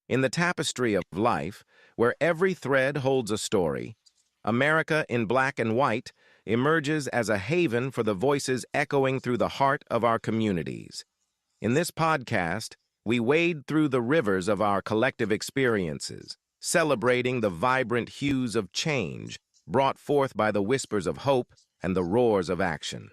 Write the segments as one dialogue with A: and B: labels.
A: In the tapestry of life, where every thread holds a story, America in Black and White emerges as a haven for the voices echoing through the heart of our communities. In this podcast, we wade through the rivers of our collective experiences, celebrating the vibrant hues of change brought forth by the whispers of hope and the roars of action.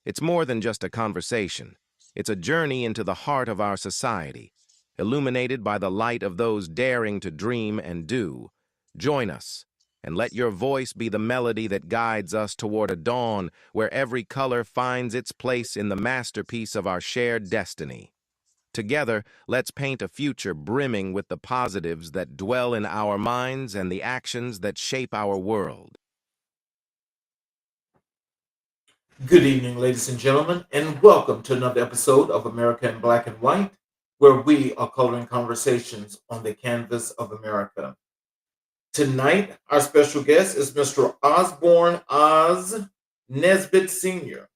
A: It's more than just a conversation. It's a journey into the heart of our society, illuminated by the light of those daring to dream and do. Join us, and let your voice be the melody that guides us toward a dawn where every color finds its place in the masterpiece of our shared destiny. Together, let's paint a future brimming with the positives that dwell in our minds and the actions that shape our world.
B: Good evening, ladies and gentlemen, and welcome to another episode of America in Black and White, where we are coloring conversations on the canvas of America. Tonight, our special guest is Mr. Osborn Oz Nesbitt Sr.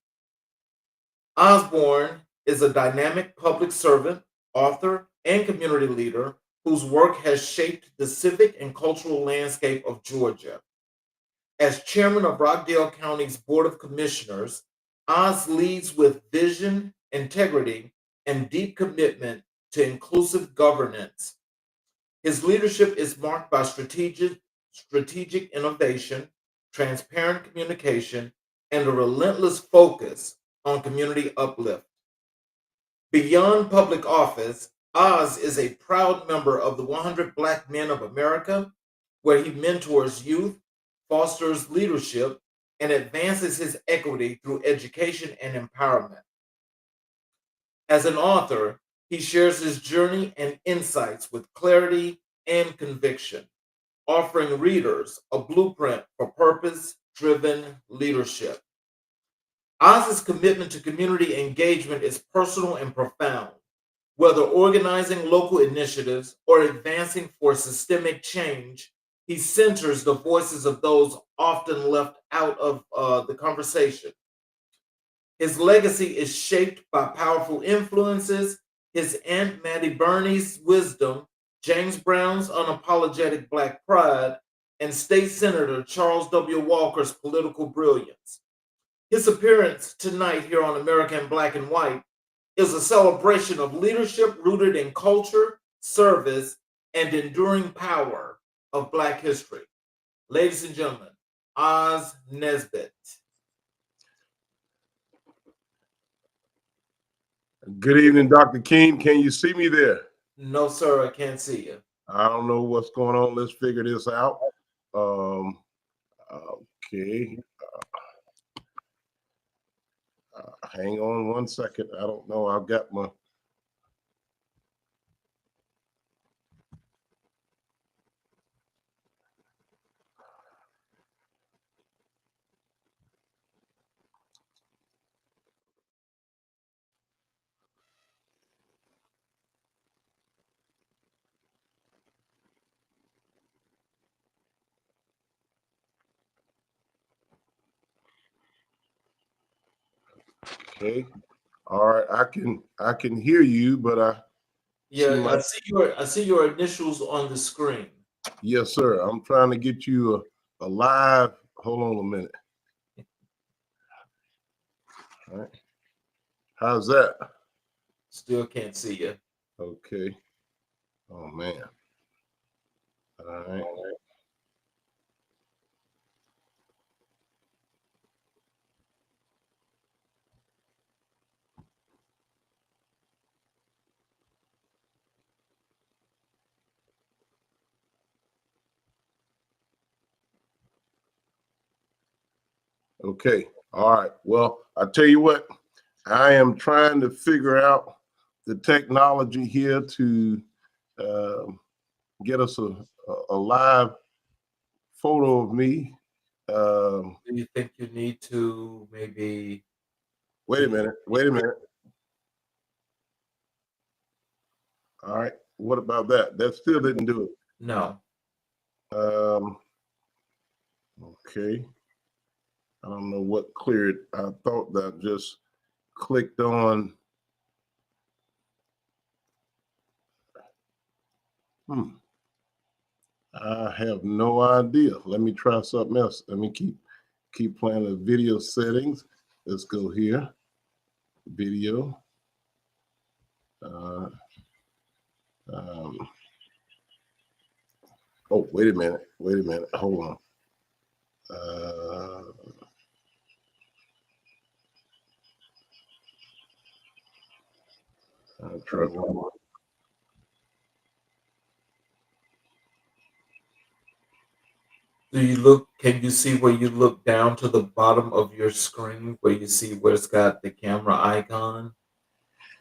B: Osborn is a dynamic public servant, author, and community leader whose work has shaped the civic and cultural landscape of Georgia. As chairman of Rockdale County's Board of Commissioners, Oz leads with vision, integrity, and deep commitment to inclusive governance. His leadership is marked by strategic innovation, transparent communication, and a relentless focus on community uplift. Beyond public office, Oz is a proud member of the 100 Black Men of America, where he mentors youth, fosters leadership, and advances his equity through education and empowerment. As an author, he shares his journey and insights with clarity and conviction, offering readers a blueprint for purpose-driven leadership. Oz's commitment to community engagement is personal and profound, whether organizing local initiatives or advancing for systemic change. He centers the voices of those often left out of the conversation. His legacy is shaped by powerful influences: his Aunt Mattie Burney's wisdom, James Brown's unapologetic Black pride, and State Senator Charles W. Walker's political brilliance. His appearance tonight here on America in Black and White is a celebration of leadership rooted in culture, service, and enduring power of Black history. Ladies and gentlemen, Oz Nesbitt.
C: Good evening, Dr. King. Can you see me there?
B: No, sir, I can't see you.
C: I don't know what's going on. Let's figure this out. Okay. Hang on one second. I don't know. I've got my... Okay. All right. I can hear you, but
B: I see your initials on the screen.
C: Yes, sir. I'm trying to get you a live. Hold on a minute. All right. How's that?
B: Still can't see you.
C: Okay. Oh man. All right. Okay. All right. Well, I tell you what, I am trying to figure out the technology here to get us a live photo of me.
B: Do you think you need to maybe...
C: Wait a minute. Wait a minute. All right. What about that? That still didn't do it.
B: No.
C: Okay. I don't know what cleared. I thought that just clicked on. I have no idea. Let me try something else. Let me keep playing the video settings. Let's go here. Video. Oh, wait a minute. Wait a minute. Hold on. I'll try one more.
B: Do you look? Can you see where you look down to the bottom of your screen where you see where it's got the camera icon?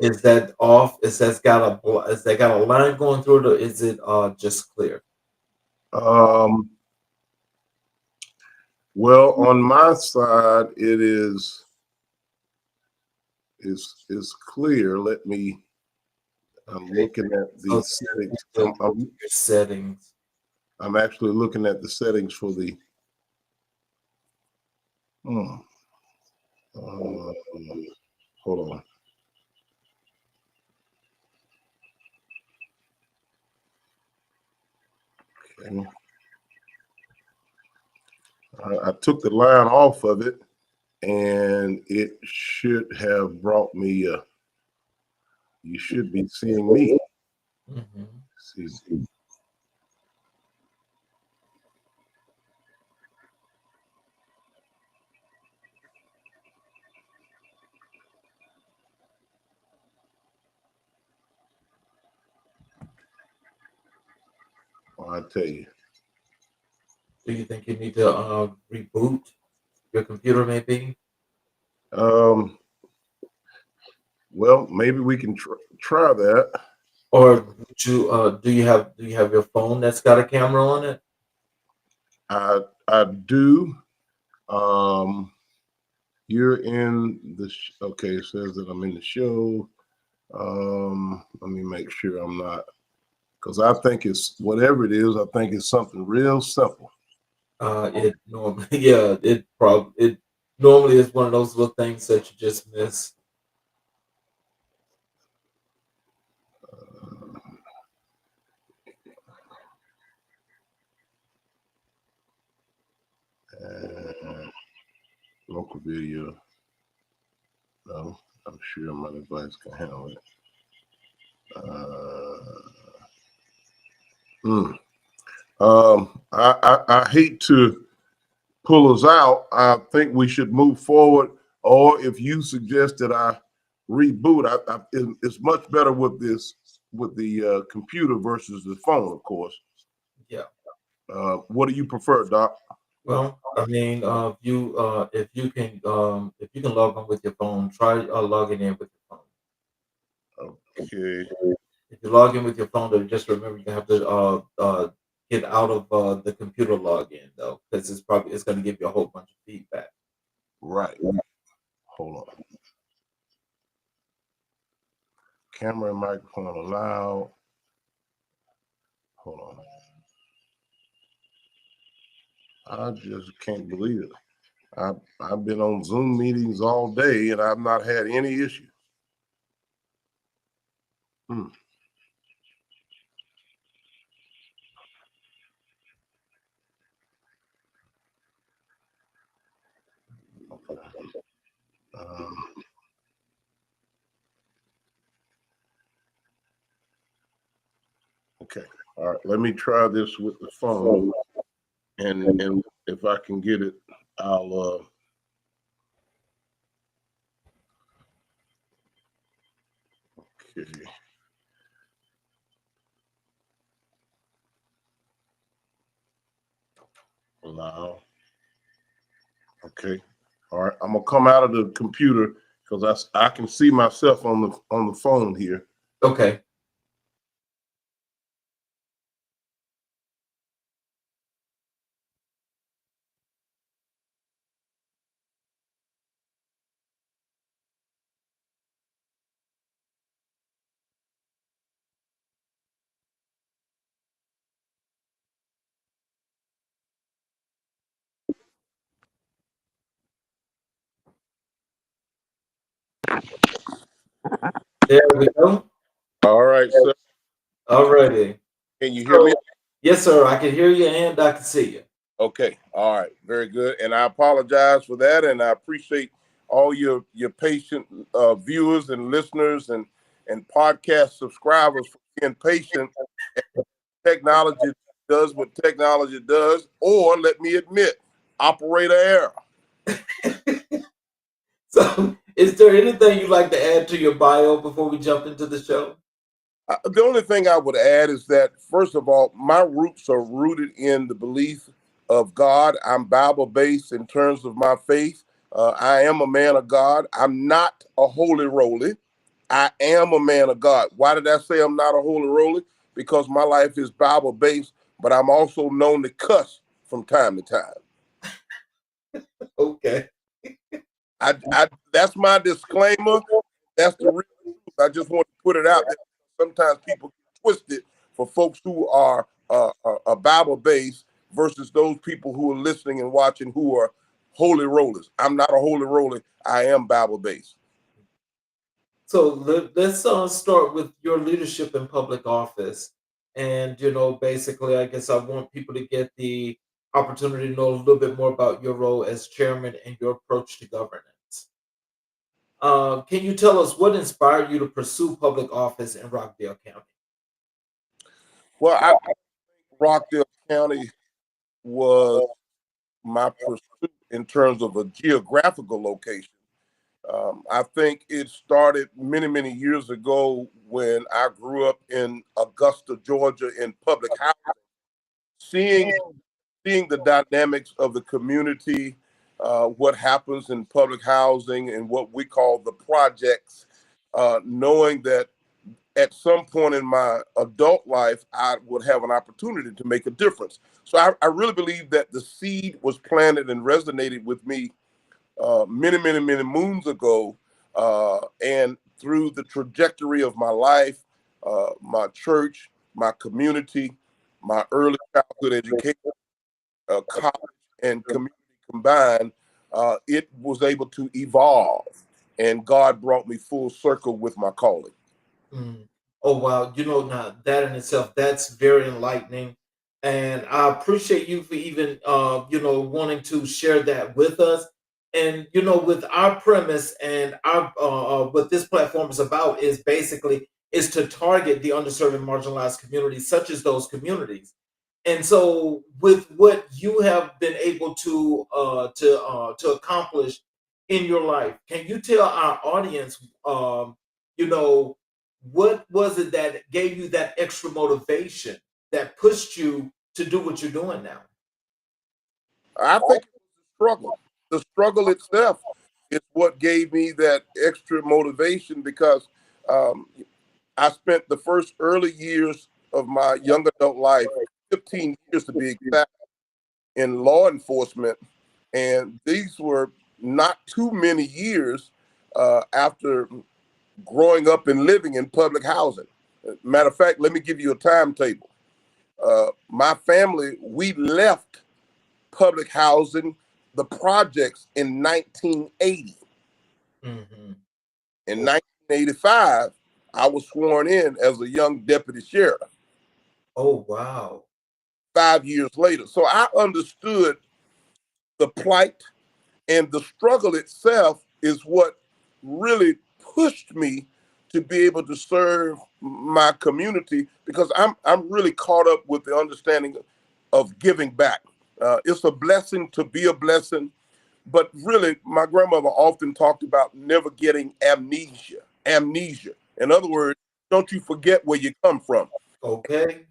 B: Is that off? Is that got a line going through it, or is it just clear?
C: Well, on my side, it is clear. I'm looking at the settings.
B: Your settings.
C: I'm actually looking at the settings for the. Hold on. Okay. I took the line off of it, and it should have brought me. You should be seeing me. See. I tell you.
B: Do you think you need to reboot your computer? Maybe.
C: Well, maybe we can try that.
B: Or would you do you have your phone that's got a camera on it?
C: I do. You're in the okay. It says that I'm in the show. Let me make sure I'm not, because I think it's whatever it is. I think it's something real simple.
B: It normally, yeah, it normally is one of those little things that you just miss.
C: Local video. No, I'm sure my device can handle it. I hate to pull us out. I think we should move forward. Or if you suggest that I reboot, it's much better with the computer versus the phone, of course.
B: Yeah.
C: What do you prefer, Doc?
B: Well, I mean, if you can log on with your phone, try logging in with your phone.
C: Okay.
B: If you log in with your phone, then just remember you have to get out of the computer login though, because it's going to give you a whole bunch of feedback.
C: Right. Hold on. Camera and microphone allowed. Hold on. I just can't believe it. I've been on Zoom meetings all day and I've not had any issue. Okay. Okay. All right. Let me try this with the phone, and if I can get it, I'll. Okay. Allow. Okay. All right. I'm gonna come out of the computer because I can see myself on the phone here.
B: Okay. There we go.
C: All right, sir.
B: Alrighty.
C: Can you hear me?
B: So, yes, sir. I can hear you and I can see you.
C: Okay. All right. Very good. And I apologize for that. And I appreciate all your patient viewers and listeners and podcast subscribers for being patient. Technology does what technology does, or let me admit, operator error.
B: So, is there anything you'd like to add to your bio before we jump into the show?
C: The only thing I would add is that, first of all, my roots are rooted in the belief of God. I'm Bible based in terms of my faith. I am a man of God. I'm not a holy roly. I am a man of God. Why did I say I'm not a holy roly? Because my life is Bible based, but I'm also known to cuss from time to time.
B: Okay.
C: That's my disclaimer. That's the real truth. I just want to put it out there. Sometimes people get twisted for folks who are Bible based versus those people who are listening and watching who are holy rollers. I'm not a holy roller. I am Bible based.
B: So let's start with your leadership in public office. And, basically, I guess I want people to get the opportunity to know a little bit more about your role as chairman and your approach to governance. Can you tell us what inspired you to pursue public office in Rockdale County?
C: Well, Rockdale County was my pursuit in terms of a geographical location. I think it started many, many years ago when I grew up in Augusta, Georgia, in public housing, seeing seeing the dynamics of the community, what happens in public housing and what we call the projects, knowing that at some point in my adult life, I would have an opportunity to make a difference. So I really believe that the seed was planted and resonated with me many, many, many moons ago. And through the trajectory of my life, my church, my community, my early childhood education, college, and community combined, it was able to evolve. And God brought me full circle with my calling.
B: Mm. Oh wow, now that in itself, that's very enlightening. And I appreciate you for even wanting to share that with us. And with our premise and our what this platform is about is basically is to target the underserved and marginalized communities, such as those communities. And so, with what you have been able to accomplish in your life, can you tell our audience, you know, what was it that gave you that extra motivation that pushed you to do what you're doing now?
C: I think it was the struggle. The struggle itself is what gave me that extra motivation because um, I spent the first early years of my young adult life, 15 years to be exact, in law enforcement. And these were not too many years after growing up and living in public housing. Matter of fact, let me give you a timetable. My family, we left public housing, the projects in 1980.
B: Hmm.
C: In 1985, I was sworn in as a young deputy sheriff
B: Oh wow.
C: 5 years later. So I understood the plight and the struggle itself is what really pushed me to be able to serve my community because I'm really caught up with the understanding of giving back. It's a blessing to be a blessing, but really, my grandmother often talked about never getting amnesia. Amnesia. In other words, don't you forget where you come from.
B: Okay.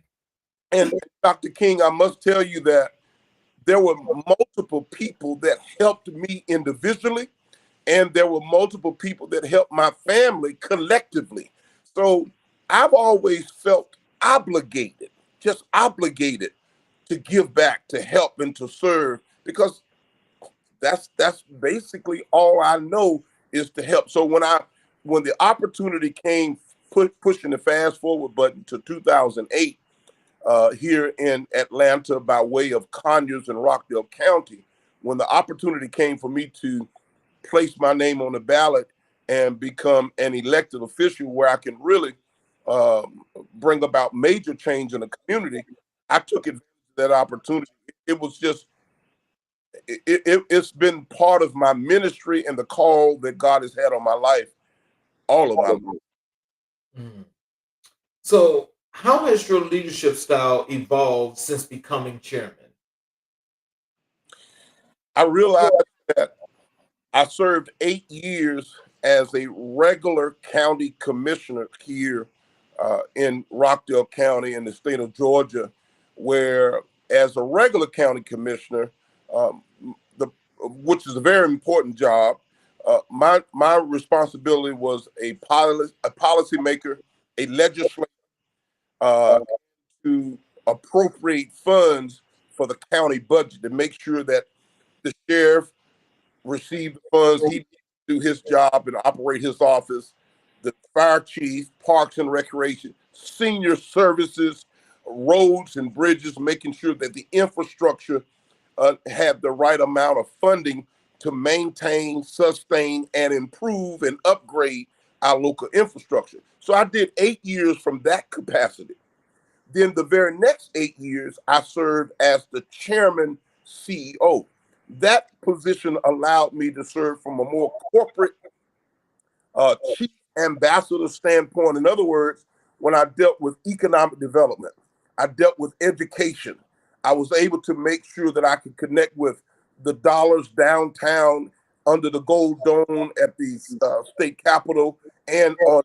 C: And Dr. King, I must tell you that there were multiple people that helped me individually, and there were multiple people that helped my family collectively. So I've always felt obligated, just obligated to give back, to help, and to serve because that's basically all I know is to help. So when the opportunity came, pushing the fast forward button to 2008 here in Atlanta by way of Conyers and Rockdale County, when the opportunity came for me to place my name on the ballot and become an elected official where I can really bring about major change in the community, I took advantage of that opportunity. It was just, it's been part of my ministry and the call that God has had on my life, all of my life.
B: Mm. So, how has your leadership style evolved since becoming chairman?
C: I realized that I served 8 years as a regular county commissioner here in Rockdale County in the state of Georgia, where as a regular county commissioner, um, which is a very important job, my responsibility was a policy maker, a legislator, uh, to appropriate funds for the county budget to make sure that the sheriff receive the funds he needs to do his job and operate his office, the fire chief, parks and recreation, senior services, roads and bridges, making sure that the infrastructure have the right amount of funding to maintain, sustain, and improve and upgrade our local infrastructure. So I did 8 years from that capacity. Then the very next 8 years, I served as the chairman CEO. That position allowed me to serve from a more corporate chief ambassador standpoint. In other words, when I dealt with economic development, I dealt with education. I was able to make sure that I could connect with the dollars downtown under the gold dome at the state capitol and on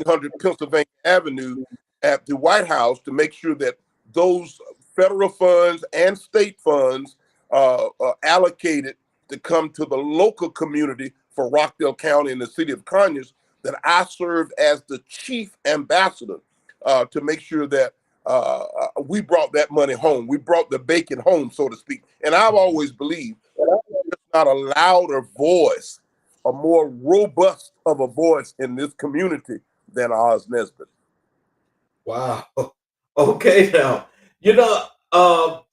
C: 100 Pennsylvania Avenue at the White House to make sure that those federal funds and state funds are allocated to come to the local community for Rockdale County and the city of Conyers, that I served as the chief ambassador to make sure that we brought that money home. We brought the bacon home, so to speak. And I've always believed there's not a louder voice, a more robust of a voice in this community than Oz Nesbitt.
B: Wow. Okay, now,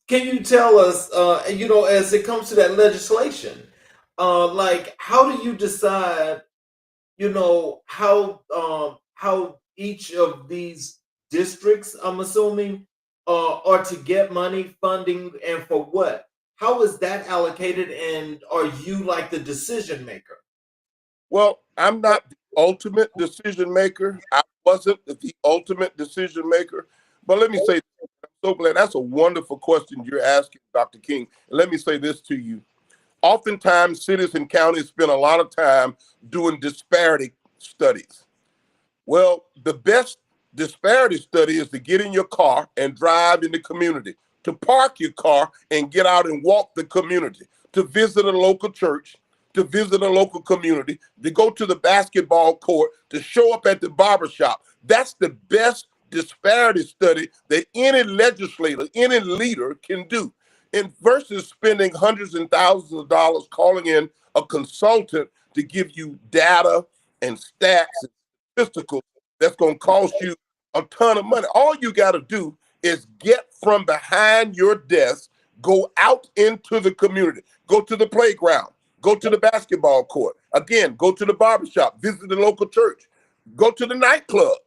B: can you tell us, as it comes to that legislation, like, how do you decide, how each of these districts, I'm assuming, are to get money, funding, and for what? How is that allocated, and are you like the decision maker?
C: Well, I'm not the ultimate decision maker. I wasn't the ultimate decision maker. But let me say, I'm so glad. That's a wonderful question you're asking, Dr. King. And let me say this to you. Oftentimes, cities and counties spend a lot of time doing disparity studies. Well, the best disparity study is to get in your car and drive in the community, to park your car and get out and walk the community, to visit a local church, to visit a local community, to go to the basketball court, to show up at the barbershop. That's the best disparity study that any legislator, any leader can do. And versus spending hundreds and thousands of dollars calling in a consultant to give you data and stats and statistical that's going to cost you a ton of money. All you got to do is get from behind your desk, go out into the community, go to the playground, go to the basketball court, again, go to the barbershop, visit the local church, go to the nightclub,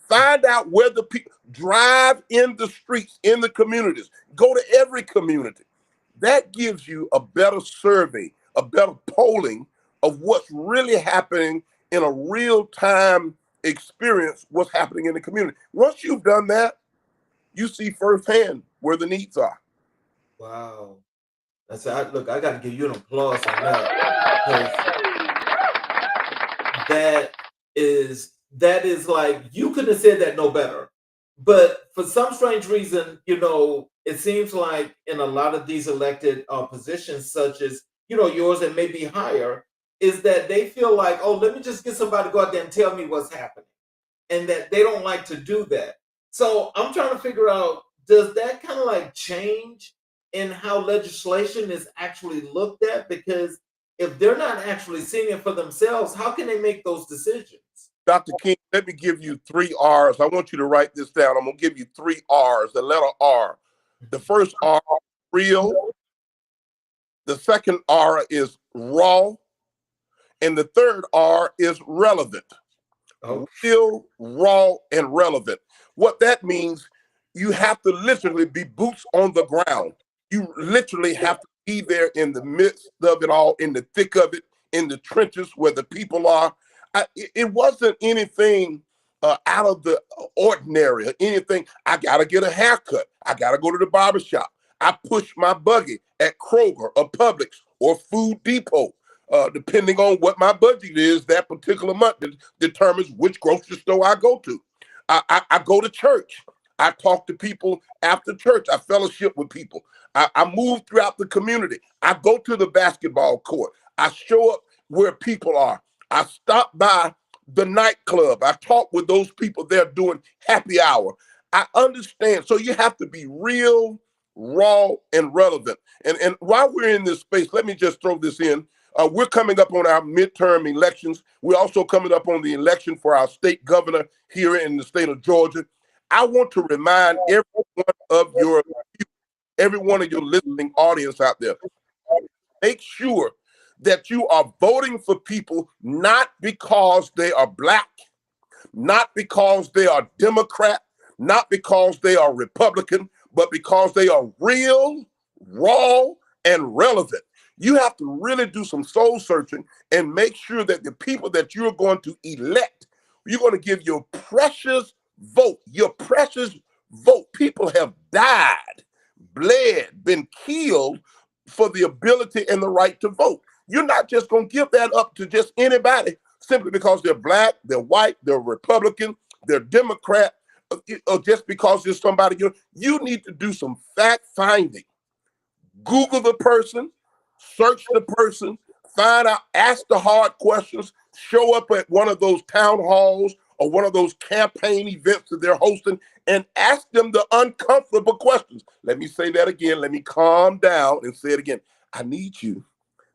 C: find out where the people drive in the streets, in the communities, go to every community. That gives you a better survey, a better polling of what's really happening in a real-time experience, what's happening in the community. Once you've done that, you see firsthand where the needs are.
B: Wow. Look, I got to give you an applause on that, because that is like, you couldn't have said that no better. But for some strange reason, it seems like in a lot of these elected positions, such as yours and maybe higher, is that they feel like, oh, let me just get somebody to go out there and tell me what's happening, and that they don't like to do that. So I'm trying to figure out, does that kind of like change in how legislation is actually looked at? Because if they're not actually seeing it for themselves, how can they make those decisions?
C: Dr. King, let me give you 3 R's. I want you to write this down. I'm going to give you 3 R's, the letter R. The first R, real. The second R is raw. And the third R is relevant.
B: Oh,
C: real, raw, and relevant. What that means, you have to literally be boots on the ground. You literally have to be there in the midst of it all, in the thick of it, in the trenches where the people are. It wasn't anything out of the ordinary or anything. I got to get a haircut. I got to go to the barbershop. I push my buggy at Kroger or Publix or Food Depot. Depending on what my budget is that particular month determines which grocery store I go to. I go to church. I talk to people after church. I fellowship with people. I move throughout the community. I go to the basketball court. I show up where people are. I stop by the nightclub. I talk with those people there doing happy hour. I understand. So you have to be real, raw, and relevant. And while we're in this space, let me just throw this in. We're coming up on our midterm elections. We're also coming up on the election for our state governor here in the state of Georgia. I want to remind every one of your listening audience out there, make sure that you are voting for people not because they are Black, not because they are Democrat, not because they are Republican, but because they are real, raw, and relevant. You have to really do some soul searching and make sure that the people that you're going to elect, you're going to give your precious vote. Your precious vote. People have died, bled, been killed for the ability and the right to vote. You're not just going to give that up to just anybody simply because they're Black, they're white, they're Republican, they're Democrat, or just because there's somebody. You need to do some fact finding. Google the person, search the person, find out, ask the hard questions, show up at one of those town halls or one of those campaign events that they're hosting and ask them the uncomfortable questions. Let me say that again. Let me calm down and say it again. I need you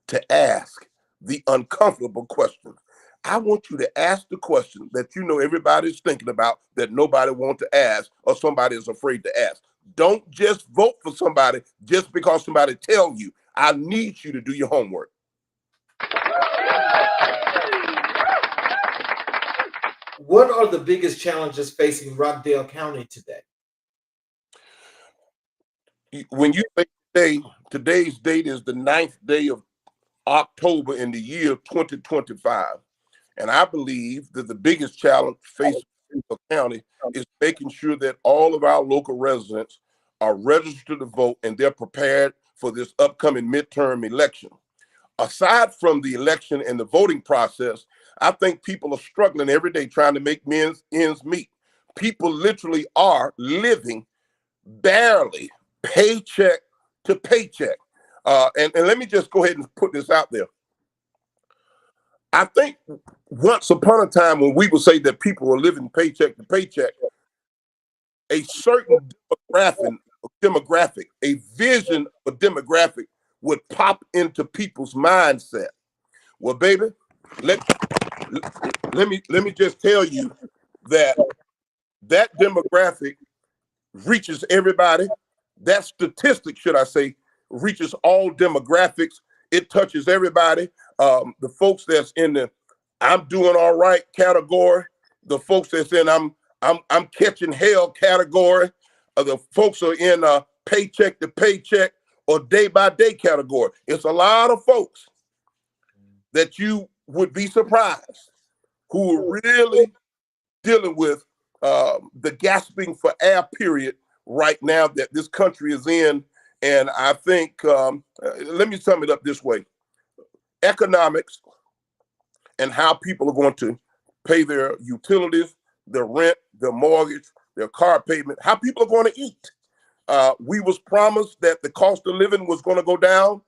C: to ask the uncomfortable questions. I want you to ask the question that you know everybody's thinking about that nobody wants to ask or somebody is afraid to ask. Don't just vote for somebody just because somebody tells you. I need you to do your homework.
B: what are the biggest challenges facing Rockdale County today?
C: When you say today, today's date is the 9th day of October in the year 2025. And I believe that the biggest challenge facing the county is making sure that all of our local residents are registered to vote and they're prepared for this upcoming midterm election. Aside from the election and the voting process, I think people are struggling every day trying to make ends meet. People literally are living barely paycheck to paycheck. And let me just go ahead and put this out there. I think once upon a time when we would say that people were living paycheck to paycheck, a certain demographic, a vision of demographic would pop into people's mindset. Well, baby, let me just tell you that demographic reaches everybody. That statistic, should I say, reaches all demographics. It touches everybody. The folks that's in the "I'm doing all right" category, the folks that's in "I'm catching hell" category, the folks are in paycheck to paycheck or day by day category. It's a lot of folks that you would be surprised who are really dealing with the gasping for air period right now that this country is in. And I think, let me sum it up this way. Economics and how people are going to pay their utilities, their rent, their mortgage, their car payment, how people are going to eat. We was promised that the cost of living was going to go down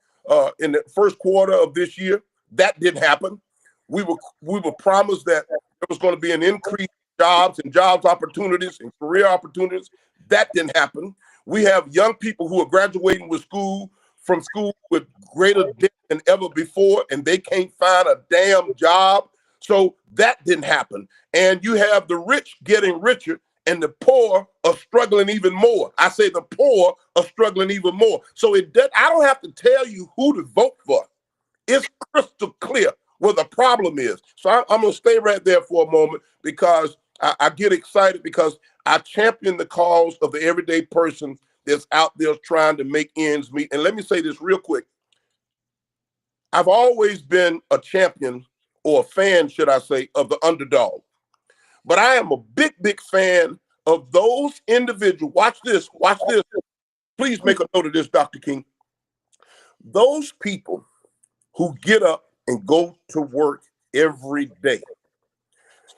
C: in the first quarter of this year. That didn't happen. We were promised that there was going to be an increase in jobs and jobs opportunities and career opportunities. That didn't happen. We have young people who are graduating from school with greater debt than ever before, and they can't find a damn job. So that didn't happen. And you have the rich getting richer and the poor are struggling even more. I say the poor are struggling even more. So I don't have to tell you who to vote for. It's crystal clear where the problem is. So I'm going to stay right there for a moment because I get excited because I champion the cause of the everyday person that's out there trying to make ends meet. And let me say this real quick. I've always been a champion, or a fan, should I say, of the underdog. But I am a big, big fan of those individuals. Watch this. Please make a note of this, Dr. King. Those people who get up and go to work every day.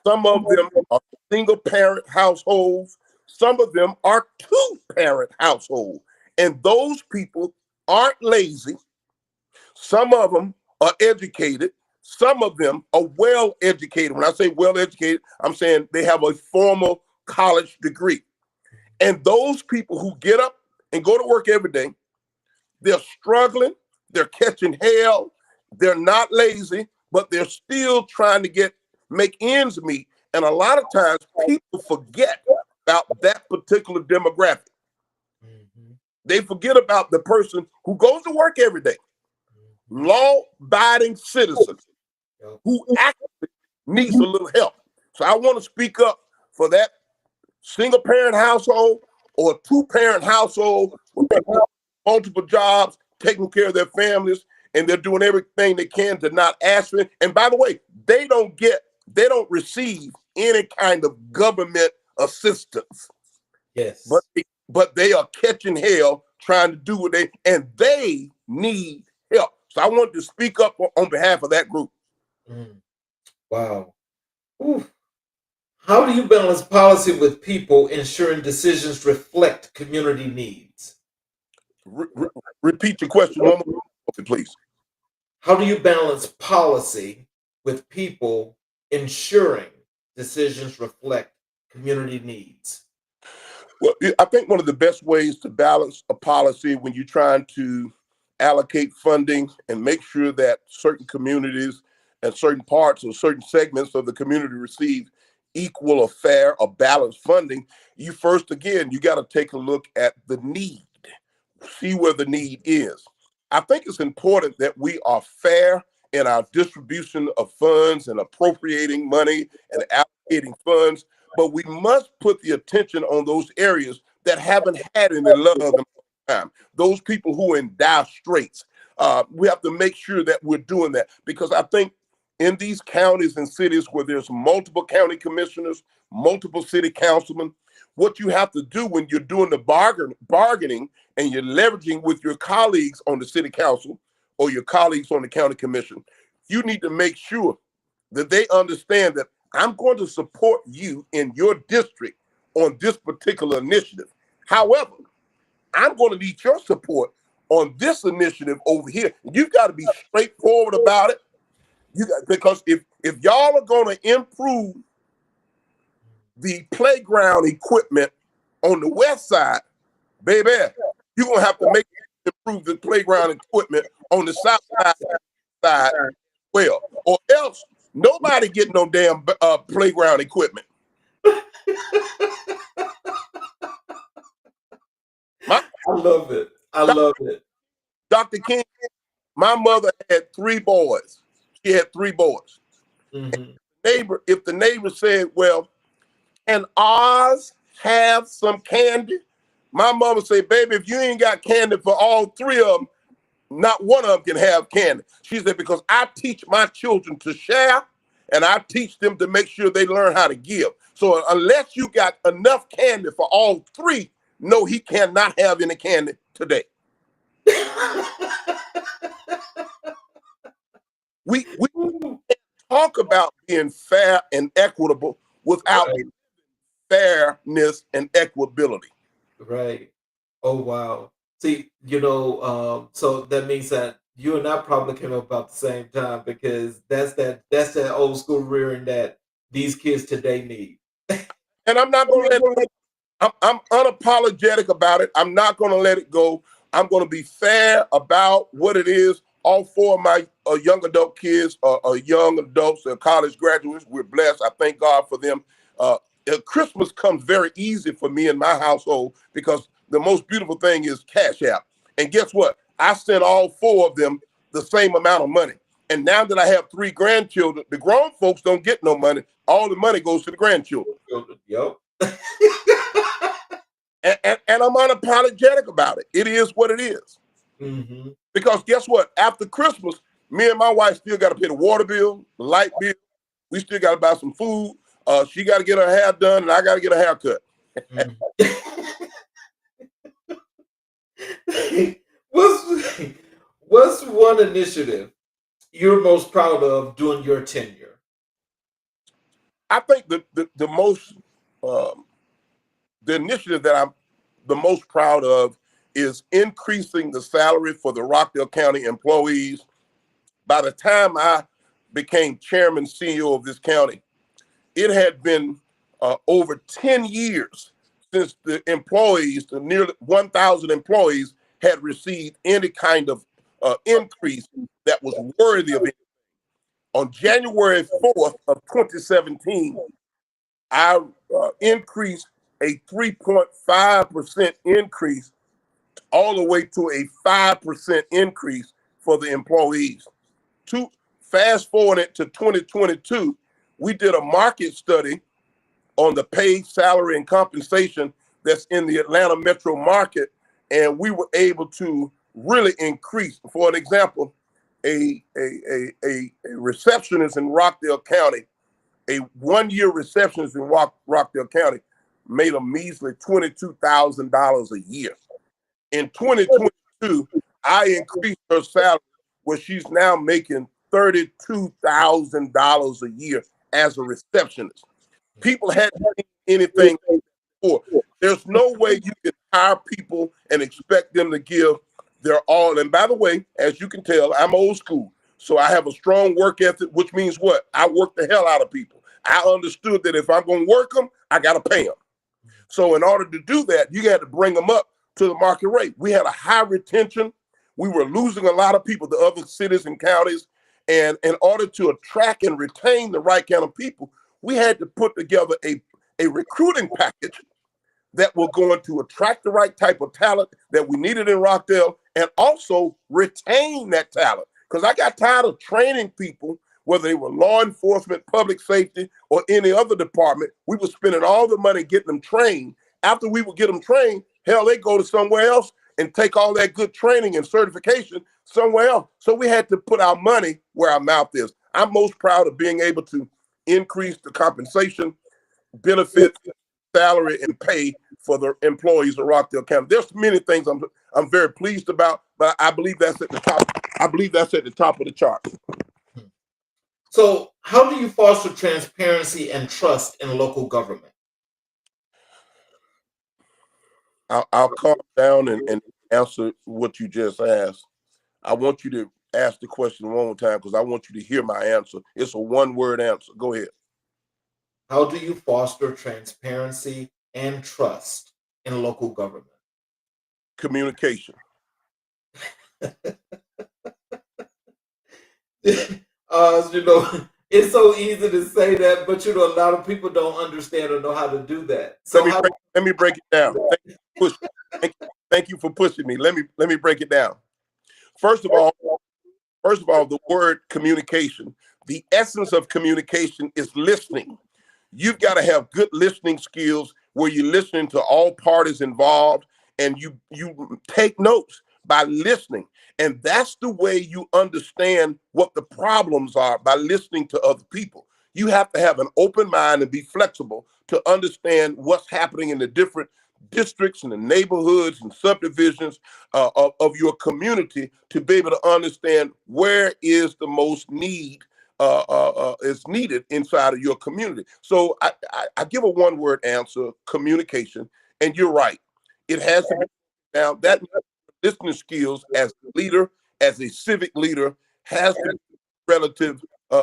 C: Some of them are single parent households. Some of them are two parent households. And those people aren't lazy. Some of them are educated. Some of them are well educated. When I say well educated, I'm saying they have a formal college degree. And those people who get up and go to work every day, they're struggling, they're catching hell, they're not lazy, but they're still trying to make ends meet. And a lot of times people forget about that particular demographic. Mm-hmm. They forget about the person who goes to work every day, law-abiding citizen who actually needs a little help. So I want to speak up for that single-parent household or two-parent household with multiple jobs, taking care of their families, and they're doing everything they can to not ask for it. And by the way, they don't receive any kind of government assistance.
B: Yes.
C: But they are catching hell trying to do what and they need help. So I wanted to speak up on behalf of that group.
B: Wow. Ooh. How do you balance policy with people ensuring decisions reflect community needs?
C: Repeat your question one more time, please.
B: How do you balance policy with people ensuring decisions reflect community needs?
C: Well, I think one of the best ways to balance a policy when you're trying to allocate funding and make sure that certain communities and certain parts or certain segments of the community receive equal or fair or balanced funding, you got to take a look at the need, see where the need is. I think it's important that we are fair in our distribution of funds and appropriating money and allocating funds, but we must put the attention on those areas that haven't had any love in a long time. Those people who are in dire straits. We have to make sure that we're doing that, because I think in these counties and cities where there's multiple county commissioners, multiple city councilmen, what you have to do when you're doing the bargaining and you're leveraging with your colleagues on the city council or your colleagues on the county commission, you need to make sure that they understand that I'm going to support you in your district on this particular initiative. However, I'm going to need your support on this initiative over here. You've got to be straightforward about it. Because if y'all are going to improve the playground equipment on the west side, baby, you're going to have to improve the playground equipment on the south side well, or else nobody getting no damn playground equipment.
B: I love it. I love it.
C: Dr. King, my mother had 3 boys. She had 3 boys. Mm-hmm. If the neighbor said, well, can Oz have some candy? My mama said, baby, if you ain't got candy for all 3 of them, not one of them can have candy. She said, because I teach my children to share, and I teach them to make sure they learn how to give. So unless you got enough candy for all 3, no, he cannot have any candy today. We can't talk about being fair and equitable without fairness and equitability.
B: Right. Oh, wow. See, so that means that you and I probably came up about the same time, because that's that old school rearing that these kids today need.
C: And I'm not going to let it, I'm unapologetic about it. I'm not going to let it go. I'm going to be fair about what it is. All 4 of my young adult kids are young adults, they're college graduates. We're blessed. I thank God for them. Christmas comes very easy for me in my household because the most beautiful thing is Cash App. And guess what? I sent all 4 of them the same amount of money. And now that I have 3 grandchildren, the grown folks don't get no money. All the money goes to the grandchildren.
B: Yep.
C: And I'm unapologetic about it. It is what it is.
B: Mm-hmm.
C: Because guess what? After Christmas, me and my wife still got to pay the water bill, the light bill. We still got to buy some food. She got to get her hair done, and I got to get a haircut.
B: What's one initiative you're most proud of during your tenure?
C: I think the initiative that I'm the most proud of is increasing the salary for the Rockdale County employees. By the time I became chairman, CEO of this county, it had been over 10 years since the employees, the nearly 1,000 employees, had received any kind of increase that was worthy of it. On January 4th of 2017, I increased a 3.5% increase all the way to a 5% increase for the employees. Fast forward it to 2022, we did a market study on the pay, salary, and compensation that's in the Atlanta metro market, and we were able to really increase. For an example, a receptionist in Rockdale County, a one-year receptionist in Rockdale County made a measly $22,000 a year. In 2022, I increased her salary where she's now making $32,000 a year as a receptionist. People hadn't seen anything before. There's no way you can hire people and expect them to give their all. And by the way, as you can tell, I'm old school. So I have a strong work ethic, which means what? I work the hell out of people. I understood that if I'm going to work them, I got to pay them. So in order to do that, you had to bring them up to the market rate. We had a high retention. We were losing a lot of people to other cities and counties. And in order to attract and retain the right kind of people, we had to put together a recruiting package that were going to attract the right type of talent that we needed in Rockdale and also retain that talent. Because I got tired of training people, whether they were law enforcement, public safety, or any other department. We were spending all the money getting them trained. After we would get them trained, hell, they go to somewhere else and take all that good training and certification somewhere else. So we had to put our money where our mouth is. I'm most proud of being able to increase the compensation, benefits, salary, and pay for the employees of Rockdale County. There's many things I'm very pleased about, but I believe that's at the top. I believe that's at the top of the chart.
B: So, how do you foster transparency and trust in local government?
C: I'll calm down and answer what you just asked. I want you to ask the question one more time because I want you to hear my answer. It's a one-word answer. Go ahead.
B: How do you foster transparency and trust in local government?
C: Communication.
B: It's so easy to say that, but a lot of people don't understand or know how to do that. So
C: let me break it down. Thank you for pushing me. Let me break it down. First of all, the word communication. The essence of communication is listening. You've got to have good listening skills where you're listening to all parties involved and you take notes by listening. And that's the way you understand what the problems are, by listening to other people. You have to have an open mind and be flexible to understand what's happening in the different districts and the neighborhoods and subdivisions of your community to be able to understand where is the most need is needed inside of your community. So I give a one-word answer: communication. And you're right. It has to be now that listening skills as a leader, as a civic leader, has to be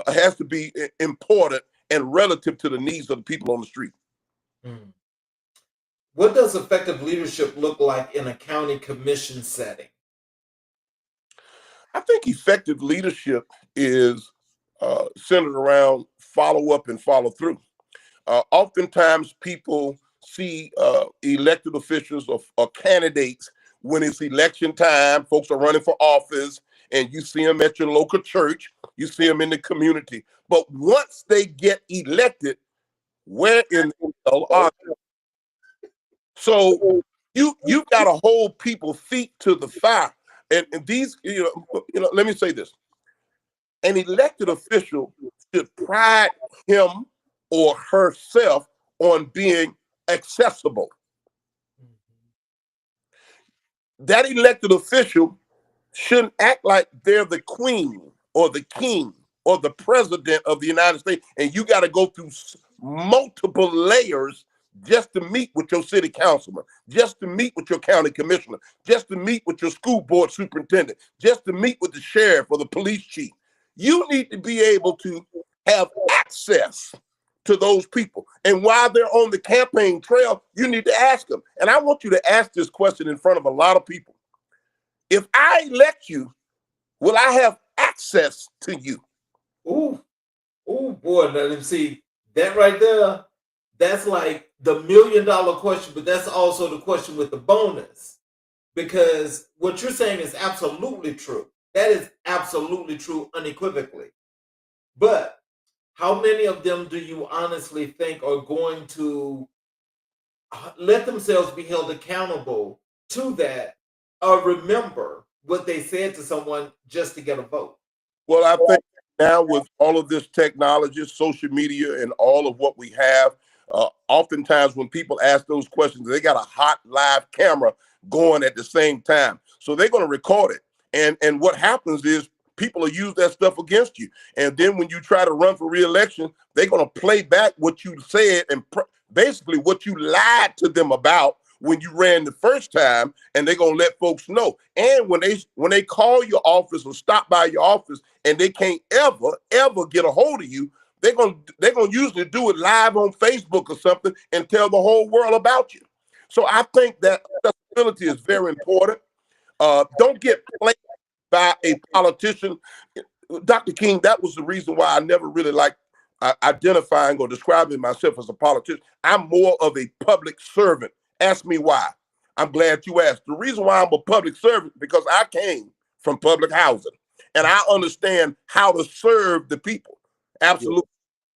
C: has to be important and relative to the needs of the people on the street.
B: Hmm. What does effective leadership look like in a county commission setting?
C: I think effective leadership is centered around follow up and follow through. Oftentimes people see elected officials or candidates when it's election time. Folks are running for office and you see them at your local church, you see them in the community. But once they get elected, where in the hell are they? So you got to hold people feet to the fire. And these, let me say this. An elected official should pride him or herself on being accessible. That elected official shouldn't act like they're the queen or the king or the president of the United States, and you got to go through multiple layers just to meet with your city councilman, just to meet with your county commissioner, just to meet with your school board superintendent, just to meet with the sheriff or the police chief. You need to be able to have access to those people. And while they're on the campaign trail, you need to ask them. And I want you to ask this question in front of a lot of people. If I elect you, will I have access to you?
B: Ooh, boy, let me see that right there. That's like the $1 million question, but that's also the question with the bonus. Because what you're saying is absolutely true. That is absolutely true unequivocally. But how many of them do you honestly think are going to let themselves be held accountable to that or remember what they said to someone just to get a vote?
C: Well, I think now with all of this technology, social media, and all of what we have, oftentimes when people ask those questions, they got a hot live camera going at the same time. So they're going to record it. And what happens is people will use that stuff against you. And then when you try to run for re-election, they're going to play back what you said and basically what you lied to them about when you ran the first time, and they're gonna let folks know. And when they call your office or stop by your office and they can't ever get a hold of you, they're gonna usually do it live on Facebook or something and tell the whole world about you. So I think that accessibility is very important. Don't get played by a politician. Dr. King, that was the reason why I never really liked identifying or describing myself as a politician. I'm more of a public servant. Ask me why. I'm glad you asked. The reason why I'm a public servant, because I came from public housing and I understand how to serve the people. Absolutely.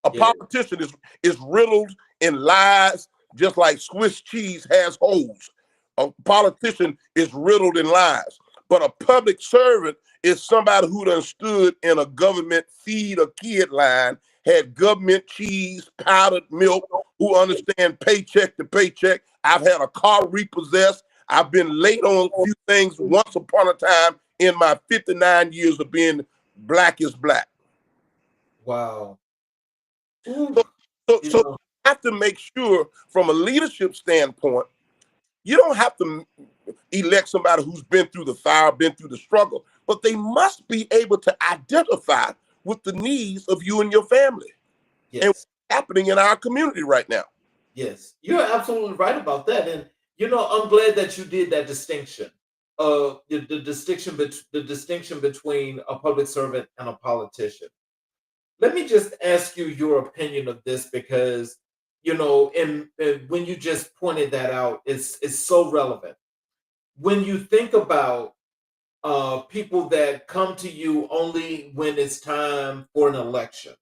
C: A politician is riddled in lies, just like Swiss cheese has holes. A politician is riddled in lies. But a public servant is somebody who done stood in a government feed a kid line, had government cheese, powdered milk, who understand paycheck to paycheck. I've had a car repossessed. I've been late on a few things once upon a time in my 59 years of being black is black.
B: Wow.
C: So you have to make sure from a leadership standpoint, you don't have to elect somebody who's been through the fire, been through the struggle, but they must be able to identify with the needs of you and your family. Yes. And what's happening in our community right now.
B: Yes, you're absolutely right about that. And, I'm glad that you did that distinction. The distinction between a public servant and a politician. Let me just ask you your opinion of this because, and when you just pointed that out, it's so relevant. When you think about people that come to you only when it's time for an election,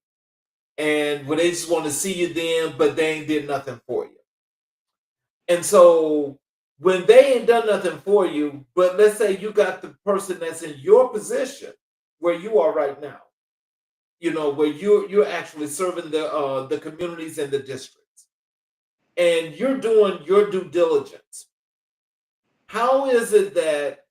B: and when they just want to see you then, but they ain't did nothing for you. And so when they ain't done nothing for you, but let's say you got the person that's in your position where you are right now, where you're actually serving the communities and the districts, and you're doing your due diligence. How is it that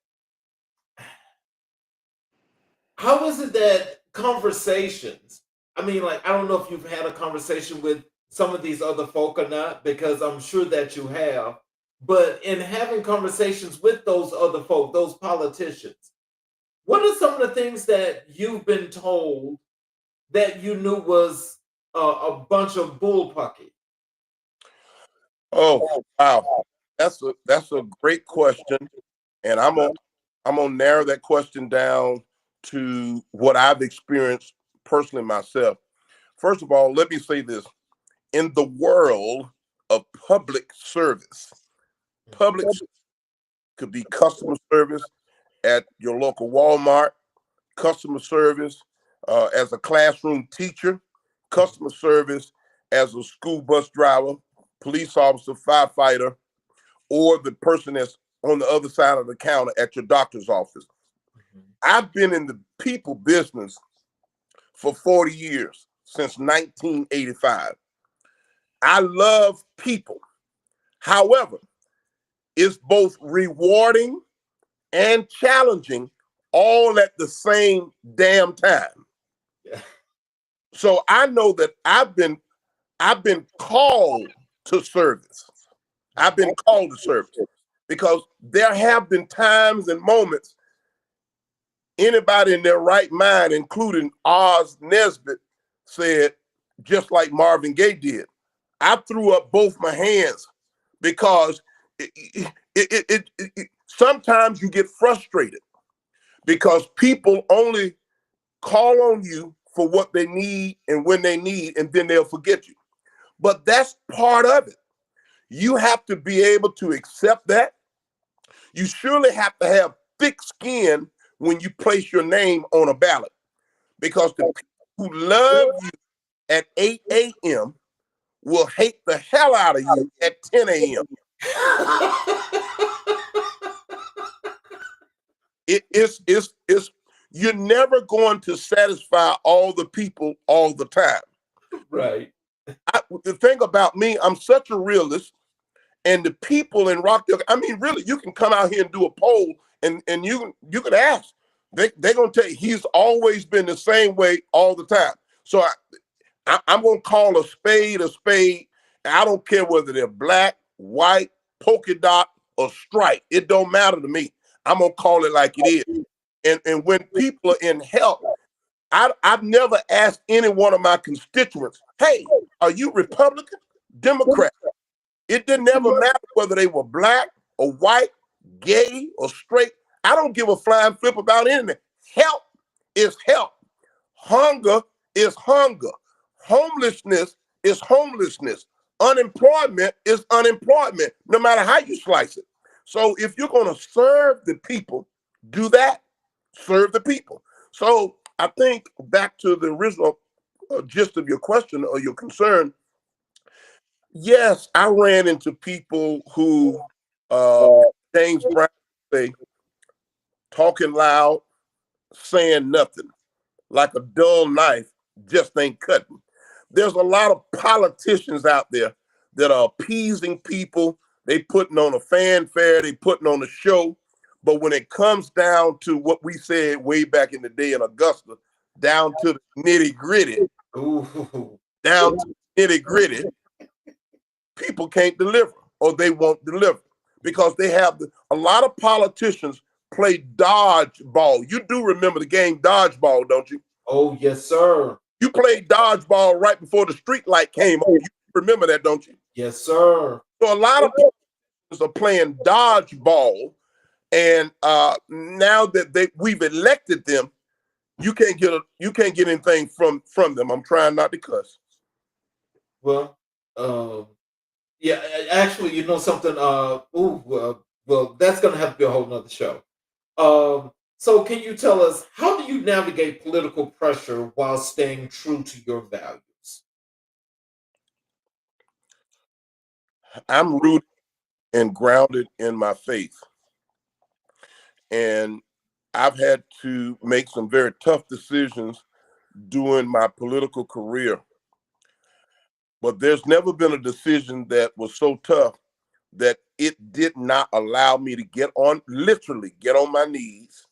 B: conversations, I mean, like, I don't know if you've had a conversation with some of these other folk or not, because I'm sure that you have, but in having conversations with those other folk, those politicians, what are some of the things that you've been told that you knew was a bunch of bullpucky?
C: Oh, wow. That's a great question. And I'm gonna narrow that question down to what I've experienced personally myself. First of all, let me say this. In the world of public service, public could be customer service at your local Walmart, customer service as a classroom teacher, customer service as a school bus driver, police officer, firefighter, or the person that's on the other side of the counter at your doctor's office. I've been in the people business for 40 years, since 1985. I love people. However, it's both rewarding and challenging all at the same damn time.
B: Yeah.
C: So I know that I've been called to service. I've been called to service because there have been times and moments anybody in their right mind, including Oz Nesbitt, said, just like Marvin Gaye did, I threw up both my hands because sometimes you get frustrated because people only call on you for what they need and when they need, and then they'll forget you. But that's part of it. You have to be able to accept that. You surely have to have thick skin when you place your name on a ballot, because the people who love you at 8 a.m. will hate the hell out of you at 10 a.m. It's you're never going to satisfy all the people all the time.
B: Right.
C: The thing about me, I'm such a realist, and the people in Rockdale, I mean, really, you can come out here and do a poll, and you can ask. They're gonna tell you he's always been the same way all the time. So I'm gonna call a spade a spade. I don't care whether they're black, white, polka dot, or stripe. It don't matter to me. I'm gonna call it like it is. And when people are in help, I've never asked any one of my constituents, hey, are you Republican, Democrat? It didn't ever matter whether they were black or white, gay or straight. I don't give a flying flip about anything. Help is help. Hunger is hunger. Homelessness is homelessness. Unemployment is unemployment, no matter how you slice it. So if you're going to serve the people, do that. Serve the people. So I think back to the original gist of your question or your concern. Yes, I ran into people who James Brown say, talking loud, saying nothing, like a dull knife, just ain't cutting. There's a lot of politicians out there that are appeasing people. They putting on a fanfare, they putting on a show. But when it comes down to what we said way back in the day in Augusta, down to the nitty gritty, down to the nitty gritty, people can't deliver, or they won't deliver, because they have a lot of politicians play dodgeball. You do remember the game dodgeball, don't you?
B: Oh, yes, sir.
C: You played dodgeball right before the street light came on. You remember that, don't you?
B: Yes, sir.
C: So a lot of people are playing dodgeball, and now that we've elected them, you can't get anything from them. I'm trying not to cuss.
B: Well, yeah, actually, you know something. Well, that's gonna have to be a whole nother show. So can you tell us, how do you navigate political pressure while staying true to your values?
C: I'm rooted and grounded in my faith, and I've had to make some very tough decisions during my political career. But there's never been a decision that was so tough that it did not allow me to literally get on my knees,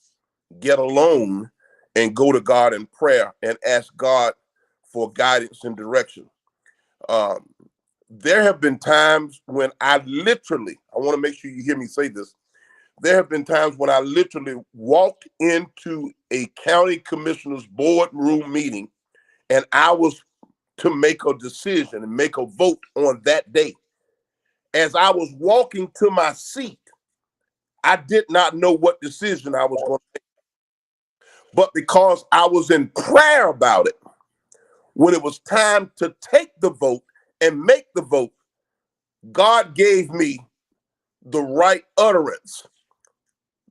C: get alone, and go to God in prayer and ask God for guidance and direction. There have been times when I want to make sure you hear me say this. There have been times when I literally walked into a county commissioner's boardroom meeting, and I was to make a decision and make a vote on that day. As I was walking to my seat, I did not know what decision I was going to make. But because I was in prayer about it, when it was time to take the vote and make the vote, God gave me the right utterance,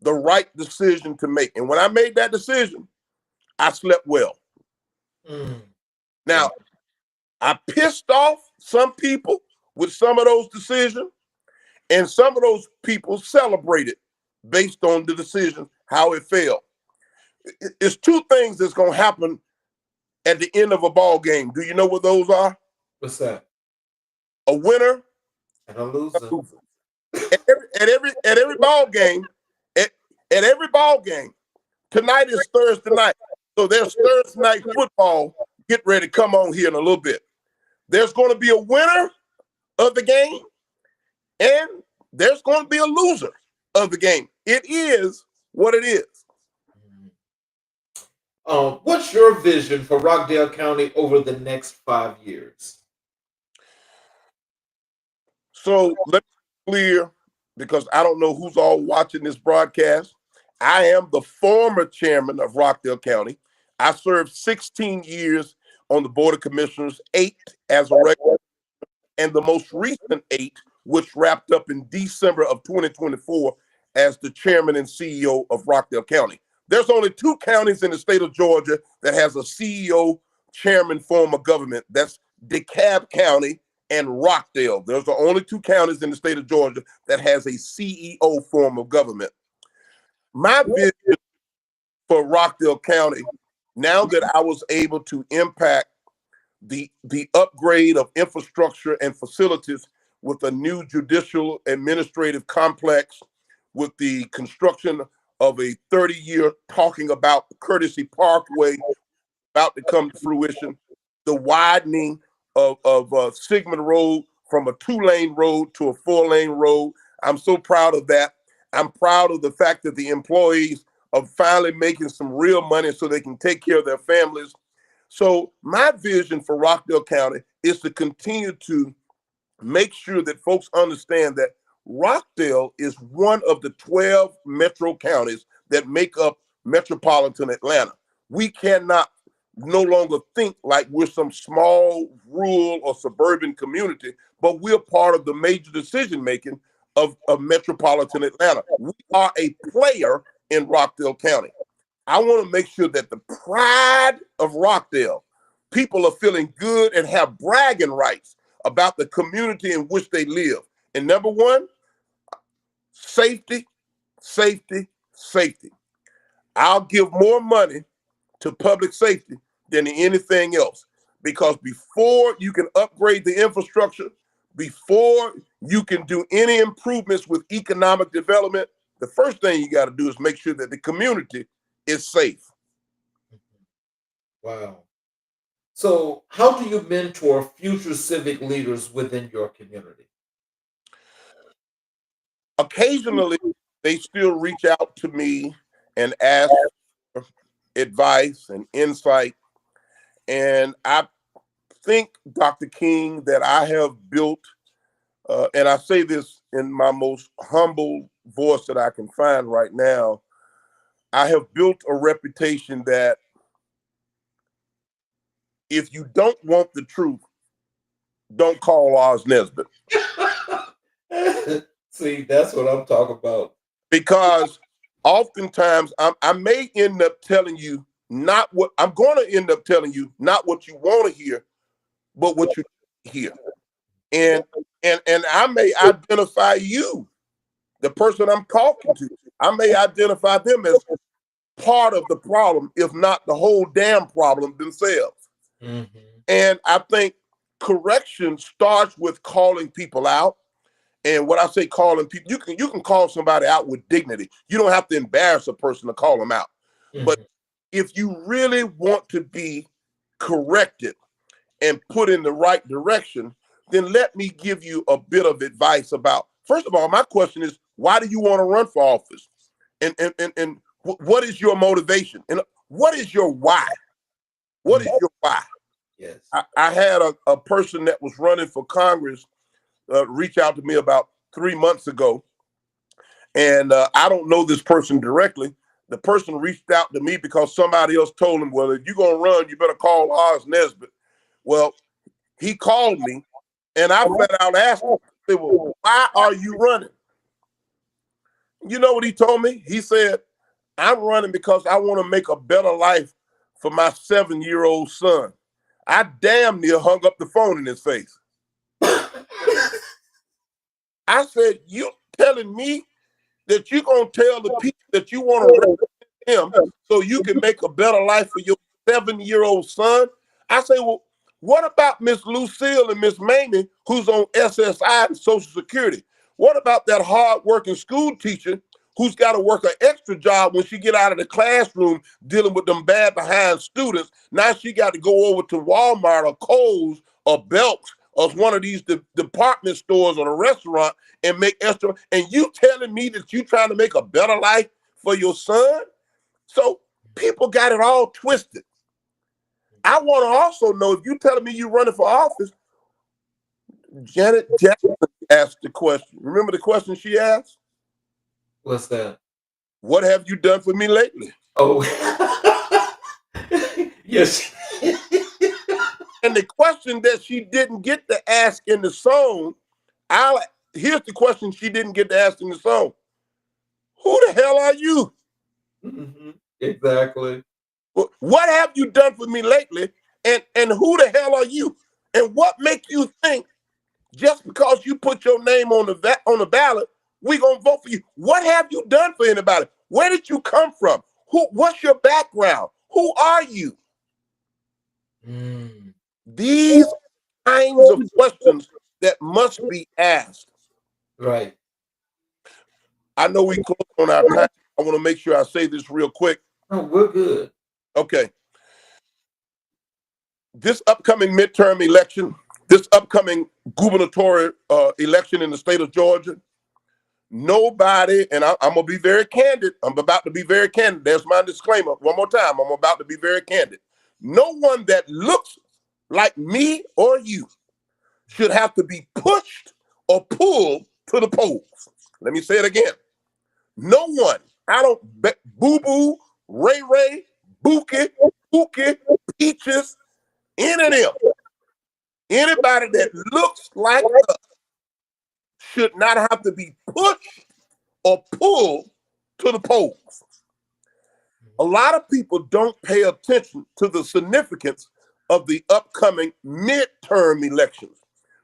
C: the right decision to make. And when I made that decision, I slept well.
B: Mm.
C: Now, I pissed off some people with some of those decisions, and some of those people celebrated based on the decision, how it fell. It's two things that's going to happen at the end of a ball game. Do you know what those are?
B: What's that?
C: A winner
B: And a loser.
C: At every ball game, at every ball game. Tonight is Thursday night, so there's Thursday night football. Get ready to come on here in a little bit. There's going to be a winner of the game, and there's going to be a loser of the game. It is what it is.
B: What's your vision for Rockdale County over the next 5 years?
C: So let me be clear, because I don't know who's all watching this broadcast. I am the former chairman of Rockdale County. I served 16 years on the Board of Commissioners, 8 as a regular, and the most recent 8, which wrapped up in December of 2024 as the chairman and CEO of Rockdale County. There's only 2 counties in the state of Georgia that has a CEO, chairman form of government. That's DeKalb County and Rockdale. There's the only 2 counties in the state of Georgia that has a CEO form of government. My vision for Rockdale County, now that I was able to impact the upgrade of infrastructure and facilities with a new judicial administrative complex, with the construction of a 30-year talking about Courtesy Parkway about to come to fruition, the widening of Sigmund Road from a 2-lane road to a 4-lane road. I'm so proud of that. I'm proud of the fact that the employees are finally making some real money so they can take care of their families. So my vision for Rockdale County is to continue to make sure that folks understand that Rockdale is one of the 12 metro counties that make up metropolitan Atlanta. We cannot no longer think like we're some small rural or suburban community, but we're part of the major decision making of metropolitan Atlanta. We are a player in Rockdale County. I want to make sure that the pride of Rockdale, people are feeling good and have bragging rights about the community in which they live. And number one, safety, safety, safety. I'll give more money to public safety than anything else, because before you can upgrade the infrastructure, before you can do any improvements with economic development, the first thing you got to do is make sure that the community is safe.
B: Wow. So how do you mentor future civic leaders within your community?
C: Occasionally, they still reach out to me and ask for advice and insight. And I think, Dr. King, that I have built, and I say this in my most humble voice that I can find right now, I have built a reputation that if you don't want the truth, don't call Oz Nesbitt.
B: See, that's what I'm talking about.
C: Because oftentimes I may end up telling you not what I'm going to end up telling you, not what you want to hear, but what you hear. And I may identify you, the person I'm talking to. I may identify them as part of the problem, if not the whole damn problem themselves.
B: Mm-hmm.
C: And I think correction starts with calling people out. And what I say, calling people, you can call somebody out with dignity. You don't have to embarrass a person to call them out. Mm-hmm. But if you really want to be corrected and put in the right direction, then let me give you a bit of advice about, first of all, my question is, why do you want to run for office? And what is your motivation? And what is your why? What is your why?
B: Yes.
C: I had a person that was running for Congress reach out to me about 3 months ago. And I don't know this person directly. The person reached out to me because somebody else told him, well, if you're going to run, you better call Oz Nesbitt. Well, he called me and I flat out asked him, well, why are you running? You know what he told me? He said, I'm running because I want to make a better life
D: for my 7-year-old son. I damn near hung up the phone in his face. I said, you telling me that you're going to tell the people that you want to represent him so you can make a better life for your 7-year-old son? I say, well, what about Miss Lucille and Miss Mamie, who's on SSI and Social Security? What about that hard-working school teacher who's got to work an extra job when she get out of the classroom dealing with them bad behind students? Now she got to go over to Walmart or Kohl's or Belk's or one of these department stores or a restaurant and make extra. And you telling me that you trying to make a better life for your son? So people got it all twisted. I want to also know, if you telling me you running for office, Janet Jackson asked the question. Remember the question she asked?
B: What's that?
D: What have you done for me lately?
B: Oh, yes.
D: And the question that she didn't get to ask in the song, here's the question she didn't get to ask in the song. Who the hell are you?
B: Mm-hmm. Exactly.
D: What have you done for me lately? And who the hell are you? And what makes you think just because you put your name on the ballot, we gonna vote for you? What have you done for anybody? Where did you come from? What's your background? Who are you? These kinds of questions that must be asked.
B: Right.
D: I know we close on our time. I want to make sure I say this real quick.
B: Oh, we're good.
D: Okay. This upcoming midterm election, this upcoming gubernatorial election in the state of Georgia, nobody, and I'm going to be very candid. I'm about to be very candid. There's my disclaimer. One more time. I'm about to be very candid. No one that looks like me or you should have to be pushed or pulled to the polls. Let me say it again. No one. I don't bet Boo-Boo, Ray Ray, Pookie, Peaches, any of them. Anybody that looks like us should not have to be pushed or pulled to the polls. A lot of people don't pay attention to the significance of the upcoming midterm elections.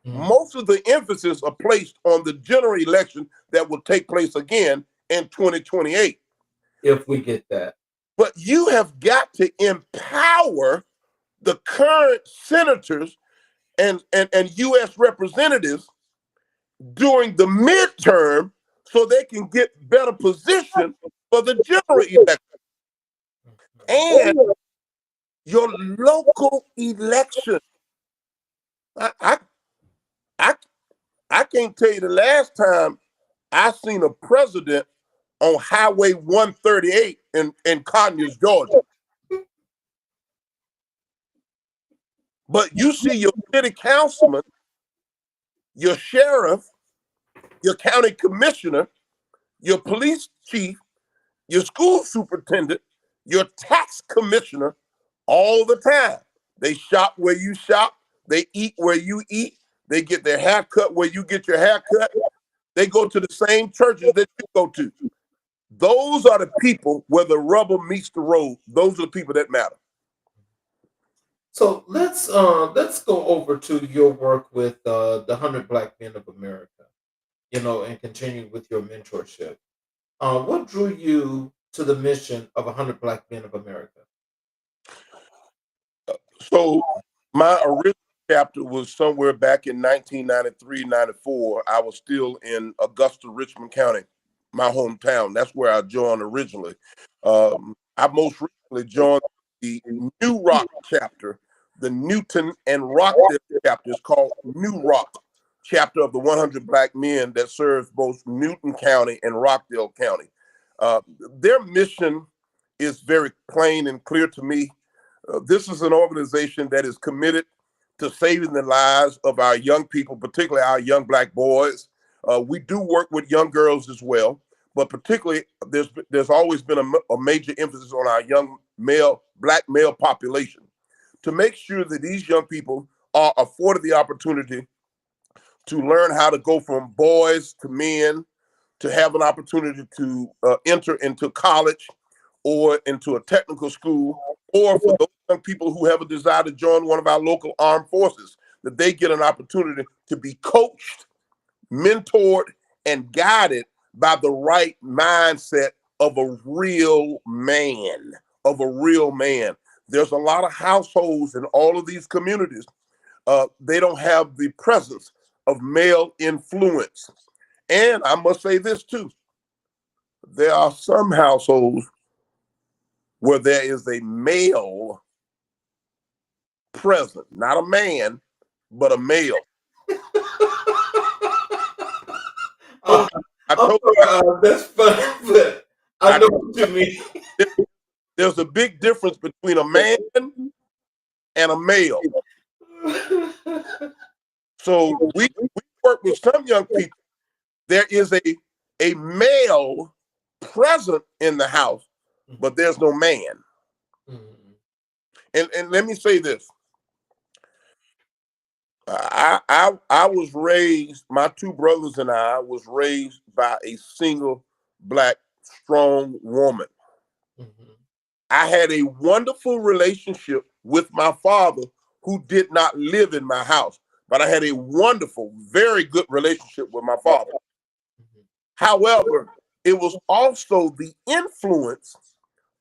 D: Most of the emphasis are placed on the general election that will take place again in 2028.
B: If we get that.
D: But you have got to empower the current senators and U.S. representatives during the midterm so they can get better position for the general election. And your local election. I can't tell you the last time I seen a president on Highway 138 in Conyers, Georgia. But you see your city councilman, your sheriff, your county commissioner, your police chief, your school superintendent, your tax commissioner all the time. They shop where you shop. They eat where you eat. They get their hair cut where you get your hair cut. They go to the same churches that you go to. Those are the people where the rubber meets the road. Those are the people that matter.
B: So let's go over to your work with the 100 Black Men of America, and continue with your mentorship. What drew you to the mission of 100 Black Men of America?
D: So my original chapter was somewhere back in 1993, 94. I was still in Augusta, Richmond County, my hometown. That's where I joined originally. I most recently joined the New Rock chapter, the Newton and Rockdale chapter. Is called New Rock chapter of the 100 Black Men that serves both Newton County and Rockdale County. Their mission is very plain and clear to me. This is an organization that is committed to saving the lives of our young people, particularly our young Black boys. We do work with young girls as well, but particularly there's always been a major emphasis on our young Black male population to make sure that these young people are afforded the opportunity to learn how to go from boys to men, to have an opportunity to enter into college or into a technical school, or for those young people who have a desire to join one of our local armed forces, that they get an opportunity to be coached, mentored, and guided by the right mindset of a real man, There's a lot of households in all of these communities. They don't have the presence of male influence. And I must say this too. There are some households where there is a male present, not a man, but a male.
B: Uh,
D: I
B: I'm
D: told
B: sorry, that's funny, but I know what you mean.
D: there's a big difference between a man and a male. So we work with some young people. There is a male present in the house, but there's no man. And let me say this. I was raised, my two brothers and I was raised by a single black strong woman. I had a wonderful relationship with my father, who did not live in my house, but I had a wonderful, very good relationship with my father. However, it was also the influence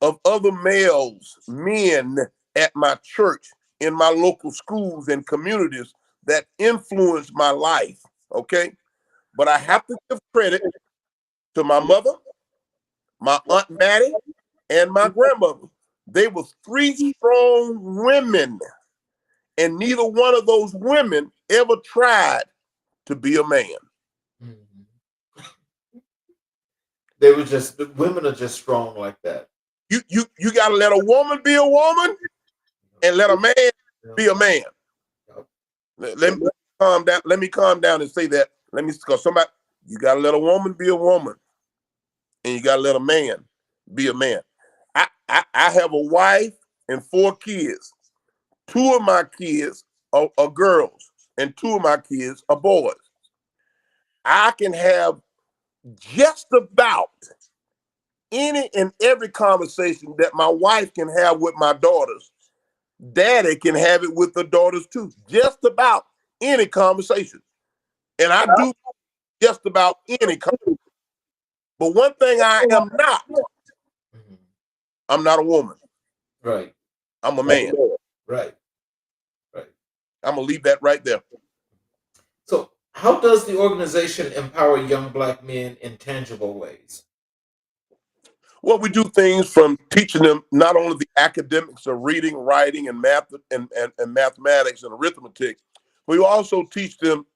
D: of other males, men at my church, in my local schools and communities that influenced my life, okay? But I have to give credit to my mother, my Aunt Mattie, and my grandmother. They were three strong women, and neither one of those women ever tried to be a man.
B: They were just, the women are just strong like that.
D: You gotta let a woman be a woman and let a man be a man. Let me calm down. Let me calm down and say that. Because you gotta let a woman be a woman, and you gotta let a man be a man. I have a wife and 4 kids. 2 of my kids are girls, and 2 of my kids are boys. I can have just about any and every conversation that my wife can have with my daughters. Daddy can have it with the daughters too. Just about any conversation. And I do just about any conversation. But one thing I am not, I'm not a woman.
B: Right.
D: I'm a man.
B: Right.
D: I'm going to leave that right there.
B: So, how does the organization empower young black men in tangible ways?
D: Well, we do things from teaching them not only the academics of reading, writing, and math and mathematics and arithmetic, but we also teach them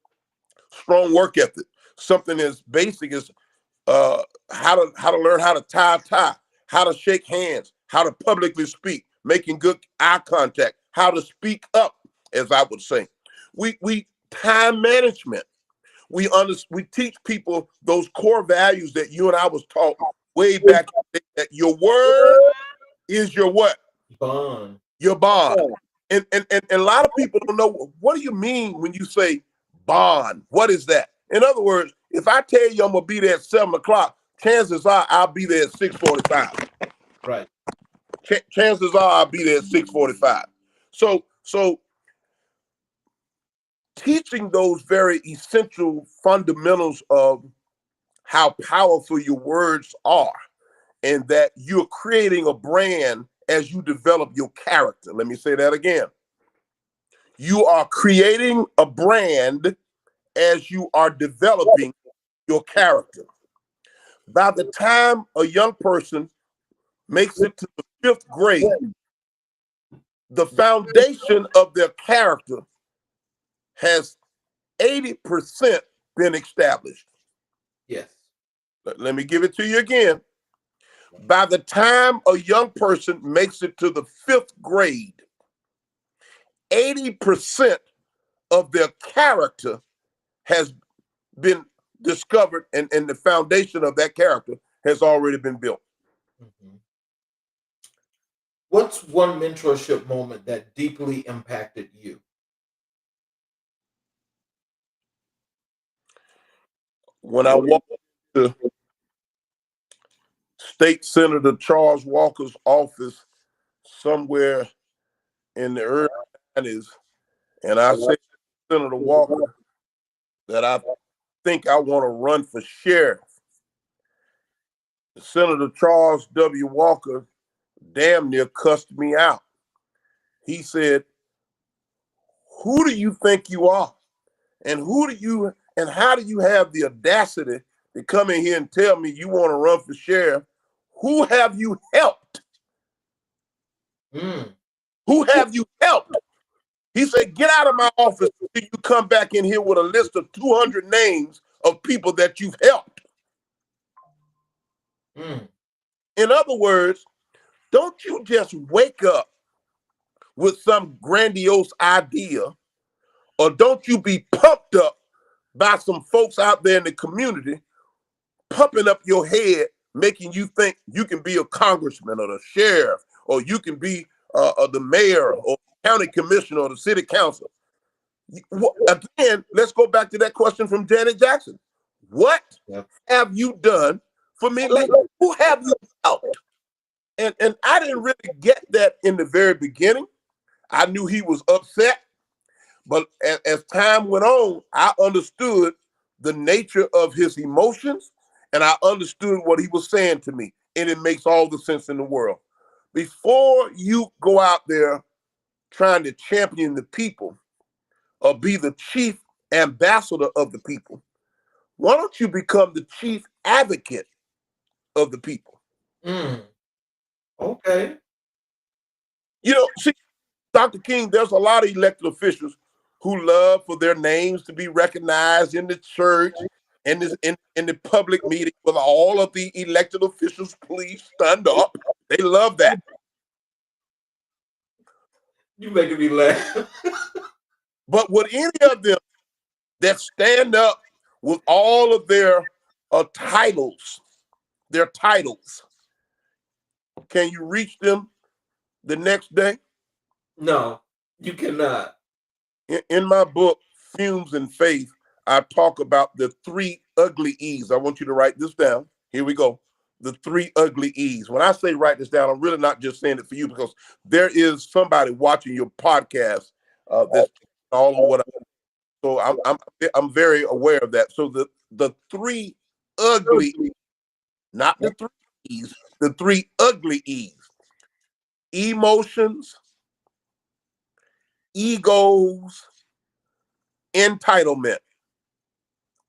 D: strong work ethic. Something as basic as how to learn how to tie a tie, how to shake hands, how to publicly speak, making good eye contact, how to speak up, as I would say. We time management. We teach people those core values that you and I was taught way back, that your word is your what?
B: Bond.
D: Your bond. And a lot of people don't know, what do you mean when you say bond? What is that? In other words, if I tell you I'm gonna be there at 7 o'clock, chances are I'll be there at 6:45.
B: Right.
D: Chances are I'll be there at 6:45. So teaching those very essential fundamentals of how powerful your words are, and that you're creating a brand as you develop your character. Let me say that again. You are creating a brand as you are developing your character. By the time a young person makes it to the 5th grade, the foundation of their character has 80% been established.
B: Yes.
D: Let me give it to you again. By the time a young person makes it to the 5th grade, 80% of their character has been discovered, and the foundation of that character has already been built.
B: What's one mentorship moment that deeply impacted you?
D: When I walked to State Senator Charles Walker's office somewhere in the early 90s, and I said to Senator Walker that I think I want to run for sheriff. Senator Charles W. Walker damn near cussed me out. He said, "Who do you think you are? And how do you have the audacity to come in here and tell me you want to run for sheriff? Who have you helped? Who have you helped?" He said, "Get out of my office until you come back in here with a list of 200 names of people that you've helped." In other words, don't you just wake up with some grandiose idea, or don't you be pumped up by some folks out there in the community pumping up your head, making you think you can be a congressman or the sheriff, or you can be the mayor or county commissioner or the city council. Again, let's go back to that question from Janet Jackson. What have you done for me lately? Who have you helped? And I didn't really get that in the very beginning. I knew he was upset, but as time went on, I understood the nature of his emotions, and I understood what he was saying to me, and it makes all the sense in the world. Before you go out there trying to champion the people or be the chief ambassador of the people, why don't you become the chief advocate of the people?
B: Okay.
D: You know, see, Dr. King, there's a lot of elected officials who love for their names to be recognized in the church and in the public meeting with all of the elected officials. Please stand up. They love that.
B: You making me laugh.
D: But would any of them that stand up with all of their titles, can you reach them the next day?
B: No, you cannot.
D: In my book, Fumes and Faith, I talk about the 3 ugly E's. I want you to write this down. Here we go. The 3 ugly E's. When I say write this down, I'm really not just saying it for you, because there is somebody watching your podcast that's all of what so I'm very aware of that. So the 3 ugly, not the 3 E's, the 3 ugly E's: emotions, egos, entitlement.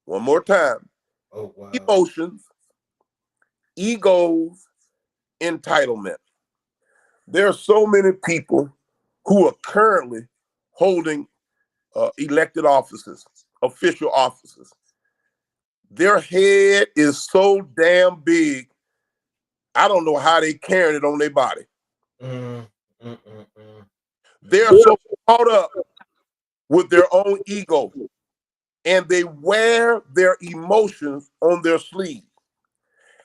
D: One more time.
B: Oh, wow.
D: Emotions, egos, entitlement. There are so many people who are currently holding elected offices, official offices. Their head is so damn big, I don't know how they carrying it on their body. They're so caught up with their own ego, and they wear their emotions on their sleeve,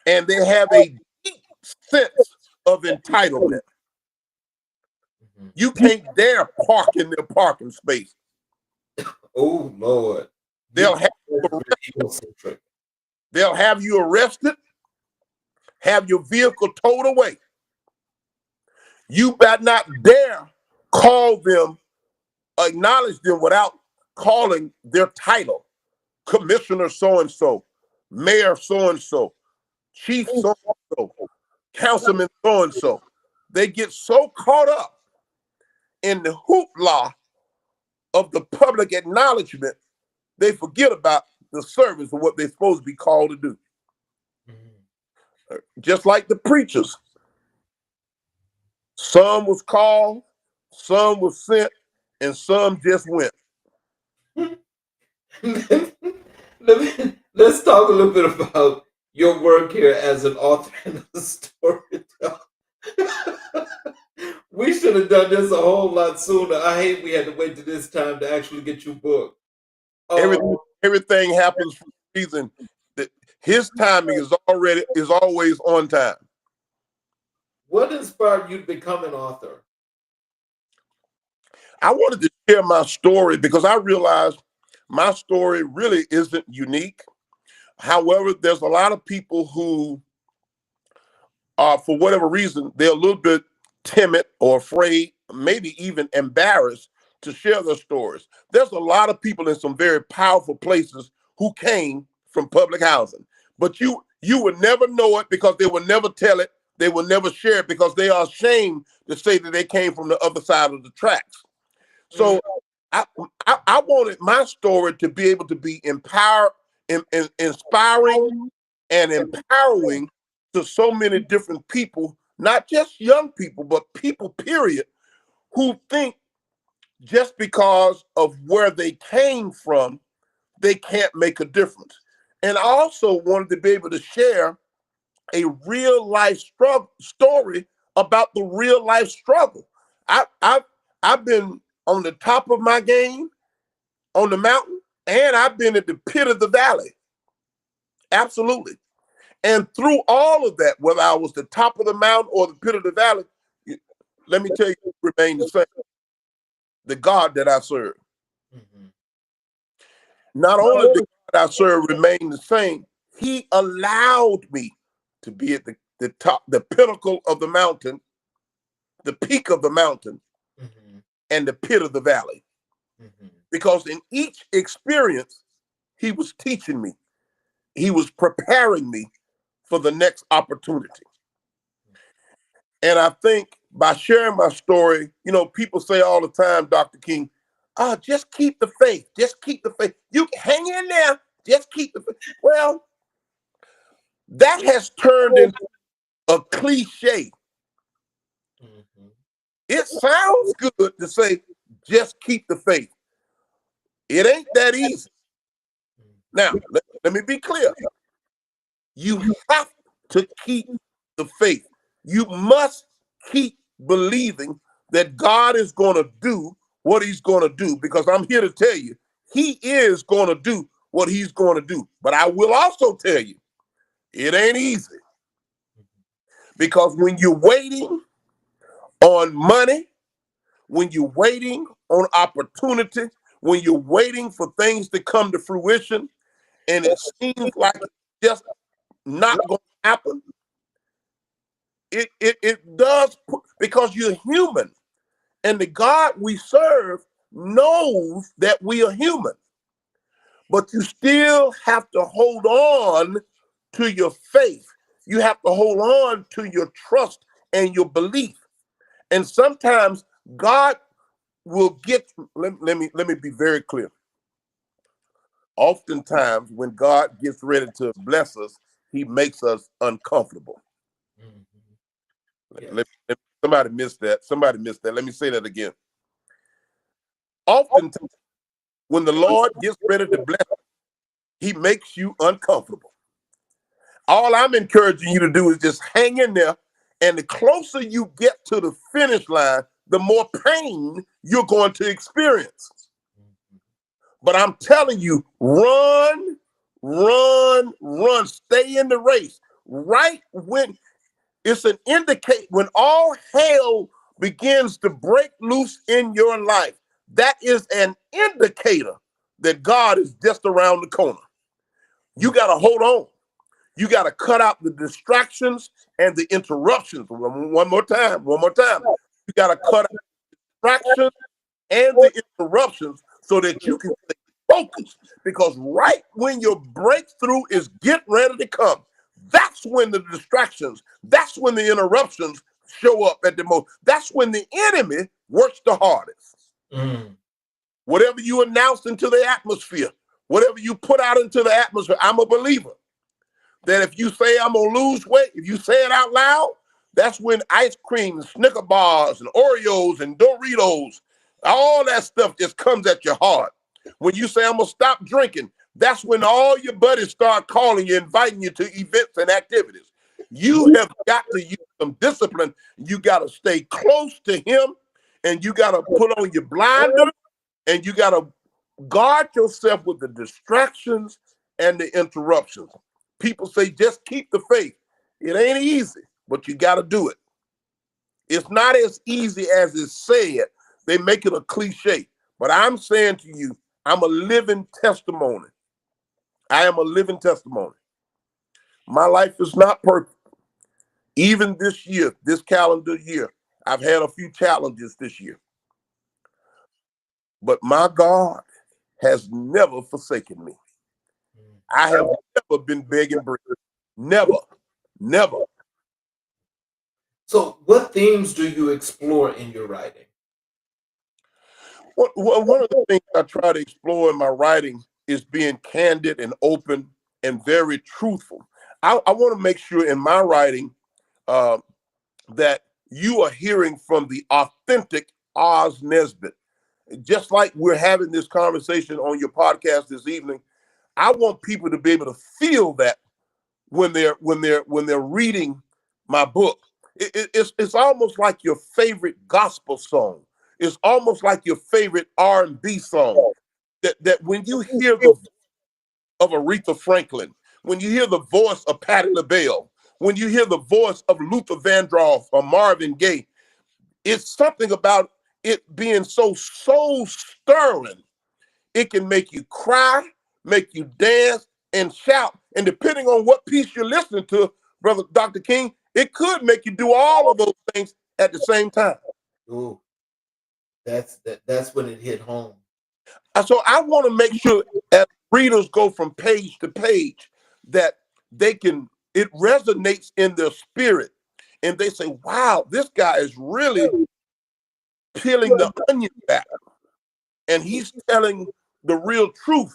D: and they have a deep sense of entitlement. You can't dare park in their parking space.
B: Oh, Lord.
D: They'll have you arrested, have your vehicle towed away. You better not dare call them, acknowledge them without calling their title. Commissioner so-and-so, Mayor so-and-so, Chief so-and-so, Councilman so-and-so. They get so caught up in the hoopla of the public acknowledgement, they forget about the service of what they're supposed to be called to do. Just like the preachers. Some was called, some was sent, and some just went.
B: Let's talk a little bit about your work here as an author and a storyteller. We should have done this a whole lot sooner. I hate we had to wait to this time to actually get your book.
D: Everything happens for a reason. His timing is always on time.
B: What inspired you to become an author?
D: I wanted to share my story because I realized my story really isn't unique. However, there's a lot of people who, for whatever reason, they're a little bit timid or afraid, maybe even embarrassed to share their stories. There's a lot of people in some very powerful places who came from public housing, but you would never know it because they would never tell it. They will never share it because they are ashamed to say that they came from the other side of the tracks. So I wanted my story to be able to be inspiring and empowering to so many different people, not just young people, but people, period, who think just because of where they came from, they can't make a difference. And I also wanted to be able to share a real life story about the real life struggle. I've been on the top of my game on the mountain, and I've been at the pit of the valley. Absolutely. And through all of that, whether I was the top of the mountain or the pit of the valley, let me tell you, it remained the same. The God that I serve.
B: Mm-hmm.
D: Not only the God I serve remained the same, he allowed me to be at the top, the pinnacle of the mountain, the peak of the mountain,
B: Mm-hmm.
D: and the pit of the valley.
B: Mm-hmm.
D: Because in each experience, he was teaching me. He was preparing me for the next opportunity. And I think by sharing my story, you know, people say all the time, Dr. King, just keep the faith. Just keep the faith. You hang in there. Just keep the faith. Well, that has turned into a cliche.
B: Mm-hmm.
D: It sounds good to say, just keep the faith. It ain't that easy. Now, let me be clear. You have to keep the faith. You must keep believing that God is going to do what he's going to do, because I'm here to tell you, he is going to do what he's going to do. But I will also tell you, it ain't easy. Because when you're waiting on money, when you're waiting on opportunity, when you're waiting for things to come to fruition, and it seems like it's just not going to happen, it does, because you're human. And the God we serve knows that we are human. But you still have to hold on to your faith. You have to hold on to your trust and your belief. And sometimes God will let me be very clear. Oftentimes when God gets ready to bless us, he makes us uncomfortable.
B: Mm-hmm.
D: Yes. Somebody missed that. Somebody missed that. Let me say that again. Oftentimes when the Lord gets ready to bless you, he makes you uncomfortable. All I'm encouraging you to do is just hang in there. And the closer you get to the finish line, the more pain you're going to experience. But I'm telling you, run, run, run. Stay in the race. Right when it's an indicate, when all hell begins to break loose in your life, that is an indicator that God is just around the corner. You got to hold on. You got to cut out the distractions and the interruptions. One more time. You got to cut out the distractions and the interruptions so that you can stay focused. Because right when your breakthrough is getting ready to come, that's when the distractions, that's when the interruptions show up at the most. That's when the enemy works the hardest.
B: Mm.
D: Whatever you announce into the atmosphere, whatever you put out into the atmosphere, I'm a believer that if you say I'm gonna lose weight, if you say it out loud, that's when ice cream and Snicker bars and Oreos and Doritos, all that stuff just comes at your heart. When you say I'm gonna stop drinking, that's when all your buddies start calling you, inviting you to events and activities. You have got to use some discipline. You got to stay close to him, and you got to put on your blinders, and you got to guard yourself with the distractions and the interruptions. People say, just keep the faith. It ain't easy, but you got to do it. It's not as easy as it's said. They make it a cliche. But I'm saying to you, I'm a living testimony. I am a living testimony. My life is not perfect. Even this year, this calendar year, I've had a few challenges this year, but my God has never forsaken me. I have never been begging bread. Never, never.
B: So, what themes do you explore in your writing?
D: One of the things I try to explore in my writing is being candid and open and very truthful. I want to make sure in my writing uh, that you are hearing from the authentic Oz Nesbitt. Just like we're having this conversation on your podcast this evening, I want people to be able to feel that when they're reading my book. It's almost like your favorite gospel song. It's almost like your favorite R&B song. That when you hear the voice of Aretha Franklin, when you hear the voice of Patti LaBelle, when you hear the voice of Luther Vandross or Marvin Gaye, it's something about it being so soul stirring. It can make you cry, make you dance and shout. And depending on what piece you're listening to, Brother Dr. King, it could make you do all of those things at the same time.
B: Ooh, that's when it hit home.
D: So I want to make sure as readers go from page to page that it resonates in their spirit. And they say, wow, this guy is really peeling the onion back. And he's telling the real truth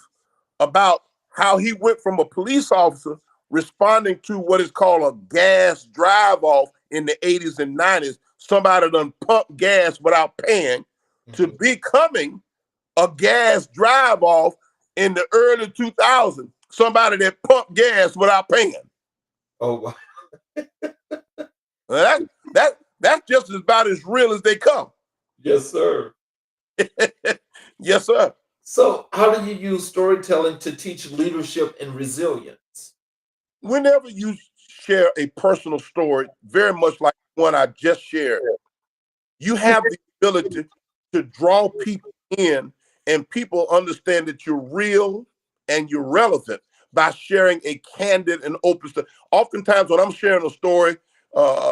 D: about how he went from a police officer responding to what is called a gas drive-off in the 80s and 90s, somebody done pumped gas without paying, to becoming a gas drive-off in the early 2000s, somebody that pumped gas without paying.
B: Oh,
D: Well, that's just about as real as they come.
B: yes, sir.
D: Yes, sir.
B: So, how do you use storytelling to teach leadership and resilience?
D: Whenever you share a personal story, very much like the one I just shared, you have the ability to draw people in, and people understand that you're real and you're relevant by sharing a candid and open story. Oftentimes, when I'm sharing a story,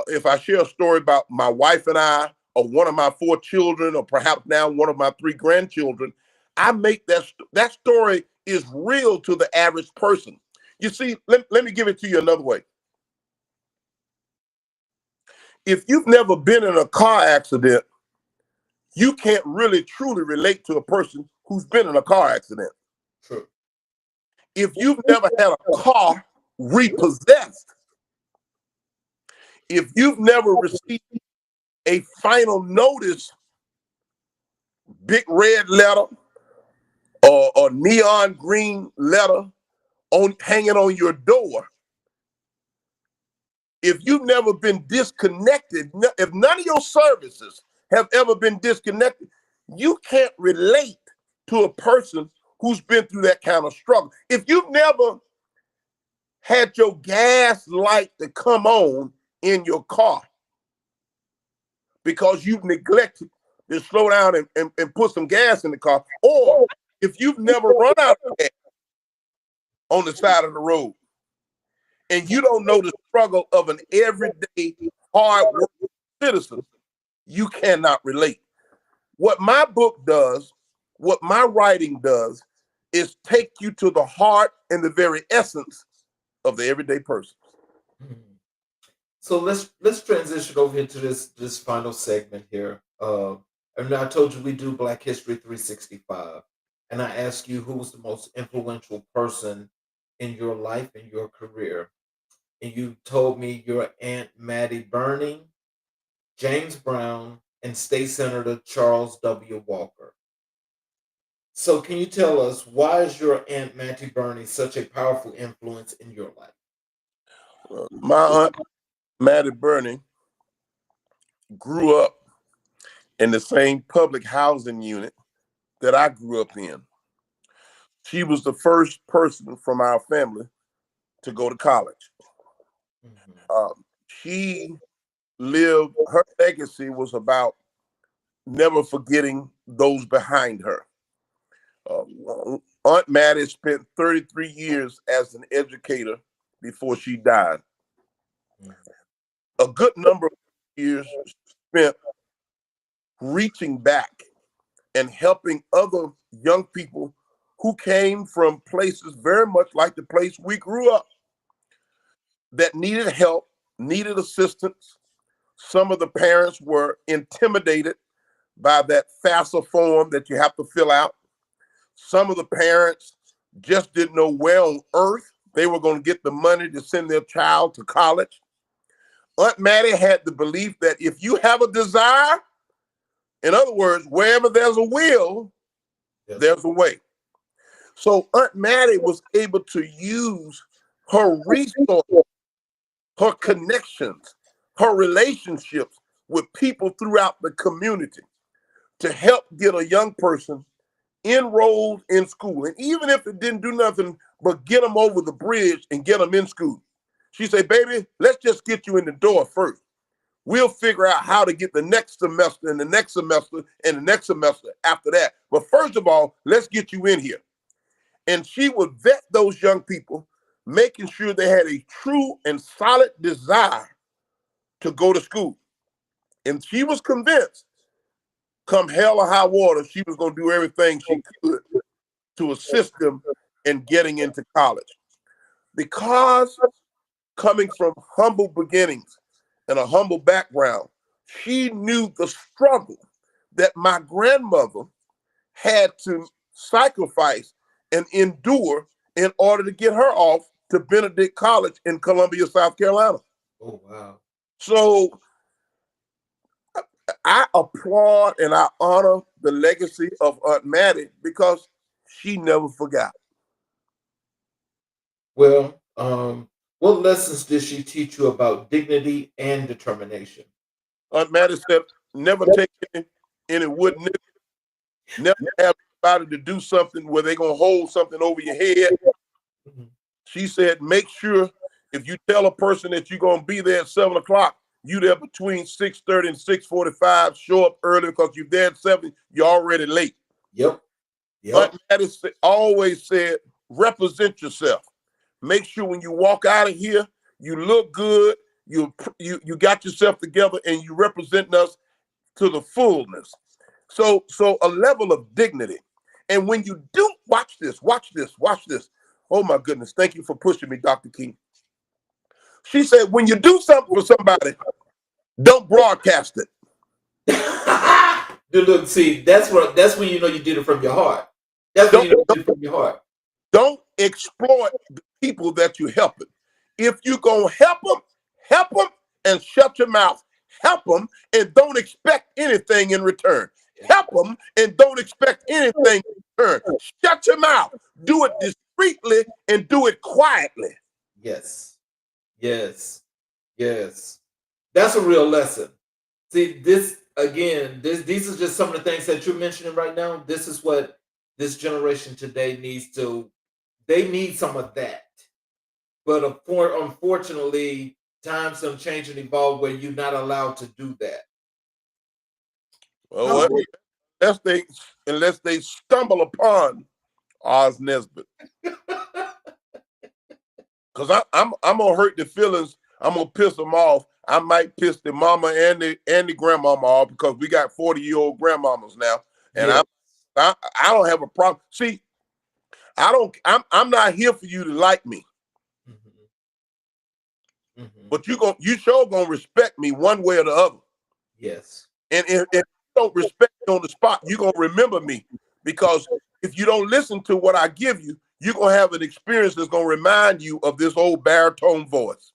D: if I share a story about my wife and I, or one of my 4 children, or perhaps now one of my 3 grandchildren, I make that story is real to the average person. You see, let me give it to you another way. If you've never been in a car accident, you can't really truly relate to a person who's been in a car accident.
B: True.
D: If you've never had a car repossessed, if you've never received a final notice, big red letter or neon green letter hanging on your door, if you've never been disconnected, if none of your services have ever been disconnected, you can't relate to a person who's been through that kind of struggle. If you've never had your gas light to come on in your car because you've neglected to slow down and put some gas in the car, or if you've never run out of gas on the side of the road, and you don't know the struggle of an everyday hard-working citizen, you cannot relate. What my book does, what my writing does, is take you to the heart and the very essence of the everyday person.
B: So let's transition over into this final segment here. And I told you we do Black History 365, and I asked you who was the most influential person in your life and your career, and you told me your Aunt Mattie Burney, James Brown, and State Senator Charles W. Walker. So can you tell us why is your Aunt Mattie Burney such a powerful influence in your life?
D: My aunt Mattie Burney grew up in the same public housing unit that I grew up in. She was the first person from our family to go to college. She lived, her legacy was about never forgetting those behind her. Aunt Mattie spent 33 years as an educator before she died. A good number of years spent reaching back and helping other young people who came from places very much like the place we grew up that needed help, needed assistance. Some of the parents were intimidated by that FAFSA form that you have to fill out. Some of the parents just didn't know where on earth they were going to get the money to send their child to college. Aunt Mattie had the belief that if you have a desire, in other words, wherever there's a will, yes, there's a way. So Aunt Mattie was able to use her resources, her connections, her relationships with people throughout the community to help get a young person enrolled in school. And even if it didn't do nothing but get them over the bridge and get them in school, she said, baby, let's just get you in the door first. We'll figure out how to get the next semester and the next semester and the next semester after that. But first of all, let's get you in here. And she would vet those young people, making sure they had a true and solid desire to go to school. And she was convinced, come hell or high water, she was going to do everything she could to assist them in getting into college. Because coming from humble beginnings and a humble background, she knew the struggle that my grandmother had to sacrifice and endure in order to get her off to Benedict College in Columbia, South Carolina.
B: Oh, wow.
D: So I applaud and I honor the legacy of Aunt Mattie because she never forgot.
B: Well, what lessons did she teach you about dignity and determination?
D: Aunt Mattie said, never take any wood nigger. Never have anybody to do something where they're going to hold something over your head. Mm-hmm. She said, make sure if you tell a person that you're going to be there at 7 o'clock, you there between 6:30 and 6:45, show up early because you're there at 7, you're already late.
B: Yep.
D: Aunt Mattie always said, represent yourself. Make sure when you walk out of here, you look good, you got yourself together, and you represent us to the fullness. So a level of dignity. And when you do, watch this. Oh my goodness, thank you for pushing me, Dr. King. She said, when you do something for somebody, don't broadcast it.
B: Look, see, that's when you know you did it from your heart. That's when you know you did it from your heart.
D: Don't exploit the people that you're helping. If you're going to help them and shut your mouth. Help them and don't expect anything in return. Help them and don't expect anything in return. Shut your mouth. Do it discreetly and do it quietly.
B: Yes. That's a real lesson. See, this again, these are just some of the things that you're mentioning right now. This is what this generation today needs to, they need some of that. But unfortunately, times have changed and evolved where you're not allowed to do that.
D: Well, unless they stumble upon Oz Nesbitt. Because I'm gonna hurt the feelings. I'm gonna piss them off. I might piss the mama and the grandmama off because we got 40-year-old grandmamas now, and yeah. I don't have a problem. See, I'm not here for you to like me, but you sure gonna respect me one way or the other.
B: Yes.
D: And if you don't respect me on the spot, you're gonna remember me, because if you don't listen to what I give you, you're gonna have an experience that's gonna remind you of this old baritone voice.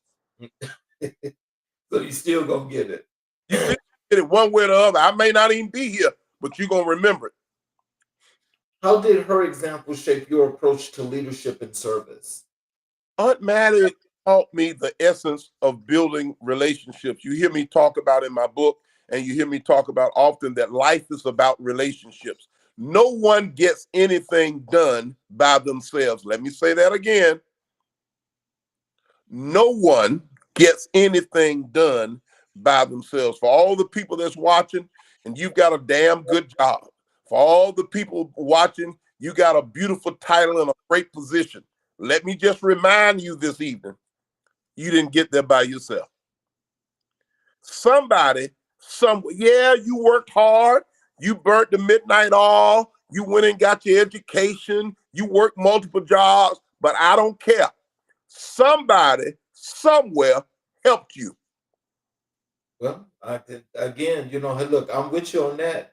B: So you still gonna get it.
D: You still get it one way or the other. I may not even be here, but you're gonna remember it.
B: How did her example shape your approach to leadership and service?
D: Aunt Mattie taught me the essence of building relationships. You hear me talk about in my book, and you hear me talk about often, that life is about relationships. No one gets anything done by themselves. Let me say that again. No one gets anything done by themselves. For all the people that's watching, and you've got a damn good job. For all the people watching, you got a beautiful title and a great position. Let me just remind you this evening, you didn't get there by yourself. Somebody Yeah, you worked hard. You burnt the midnight oil. You went and got your education. You worked multiple jobs, but I don't care. Somebody somewhere helped you.
B: Well, again, hey, look, I'm with you on that.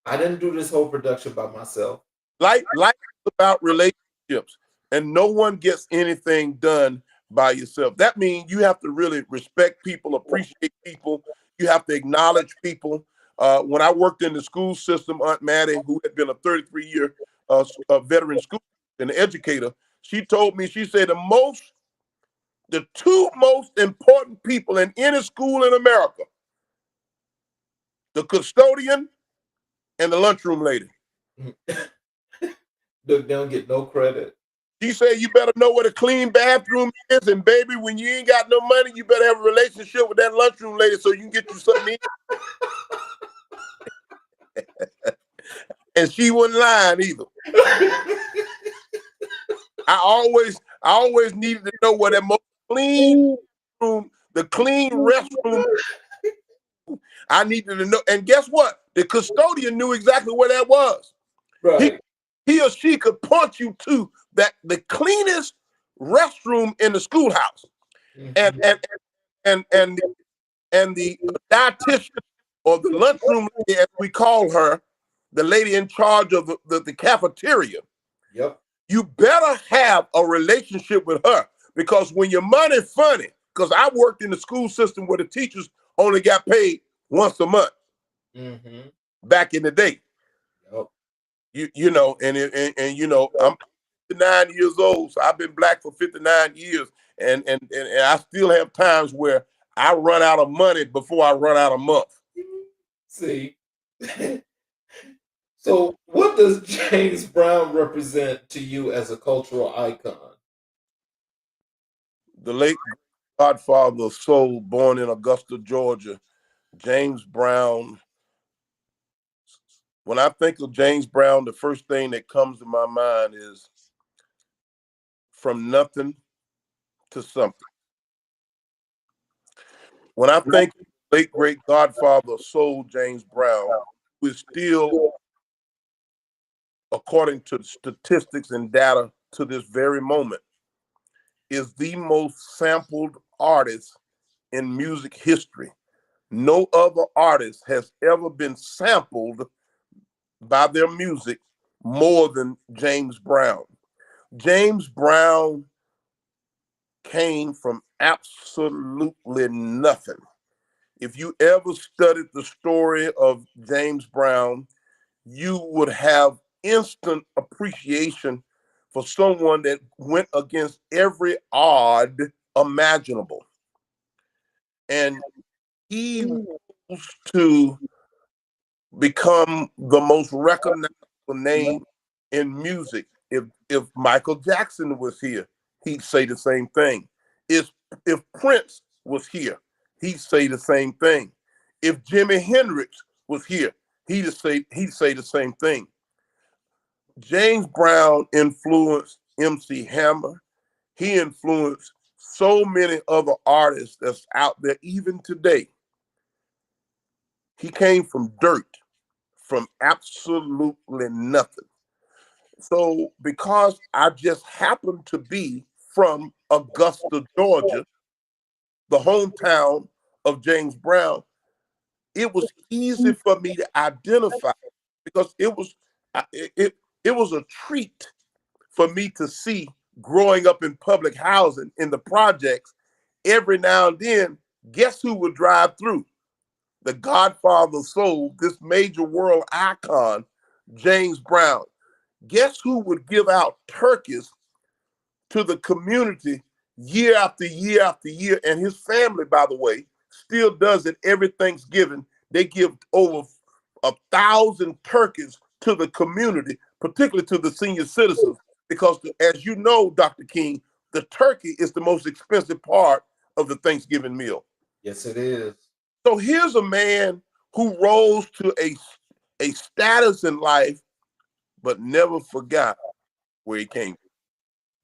B: I didn't do this whole production by myself.
D: Life is about relationships, and no one gets anything done by yourself. That means you have to really respect people, appreciate people. You have to acknowledge people. When I worked in the school system, Aunt Maddie, who had been a 33-year veteran school and educator, she told me, she said the two most important people in any school in America, the custodian and the lunchroom lady.
B: Look, they don't get no credit.
D: She said you better know what a clean bathroom is, and baby, when you ain't got no money, you better have a relationship with that lunchroom lady so you can get you something to eat. And she wasn't lying either. I always needed to know what that most clean room, the clean restroom. I needed to know. And guess what? The custodian knew exactly where that was.
B: Right.
D: He or she could point you to the cleanest restroom in the schoolhouse. Mm-hmm. and the dietitian, or the lunchroom lady, as we call her, the lady in charge of the cafeteria.
B: Yep.
D: You better have a relationship with her, because when your money funny, because I worked in the school system where the teachers only got paid once a month. Mm-hmm. Back in the day. Yep. You know, and you know, I'm 59 years old, so I've been black for 59 years, and I still have times where I run out of money before I run out of month.
B: See. So what does James Brown represent to you as a cultural icon?
D: The late godfather of soul, born in Augusta, Georgia, James Brown. When I think of James Brown, the first thing that comes to my mind is from nothing to something. When I think of the late great godfather of soul, James Brown, who is still, according to statistics and data to this very moment, is the most sampled artist in music history. No other artist has ever been sampled by their music more than James Brown. James Brown came from absolutely nothing. If you ever studied the story of James Brown, you would have instant appreciation for someone that went against every odd imaginable. And he rose to become the most recognizable name in music. If Michael Jackson was here, he'd say the same thing. If Prince was here, he'd say the same thing. If Jimi Hendrix was here, he'd say the same thing. James Brown influenced MC Hammer. He influenced so many other artists that's out there even today. He came from dirt, from absolutely nothing. So because I just happened to be from Augusta, Georgia, the hometown of James Brown, it was easy for me to identify, because it was a treat for me to see, growing up in public housing in the projects. Every now and then, guess who would drive through? The godfather of soul, this major world icon, James Brown. Guess who would give out turkeys to the community year after year after year? And his family, by the way, still does it every Thanksgiving. They give over 1,000 turkeys to the community, particularly to the senior citizens, because as you know, Dr. King, the turkey is the most expensive part of the Thanksgiving meal.
B: Yes, it is.
D: So here's a man who rose to a status in life, but never forgot where he came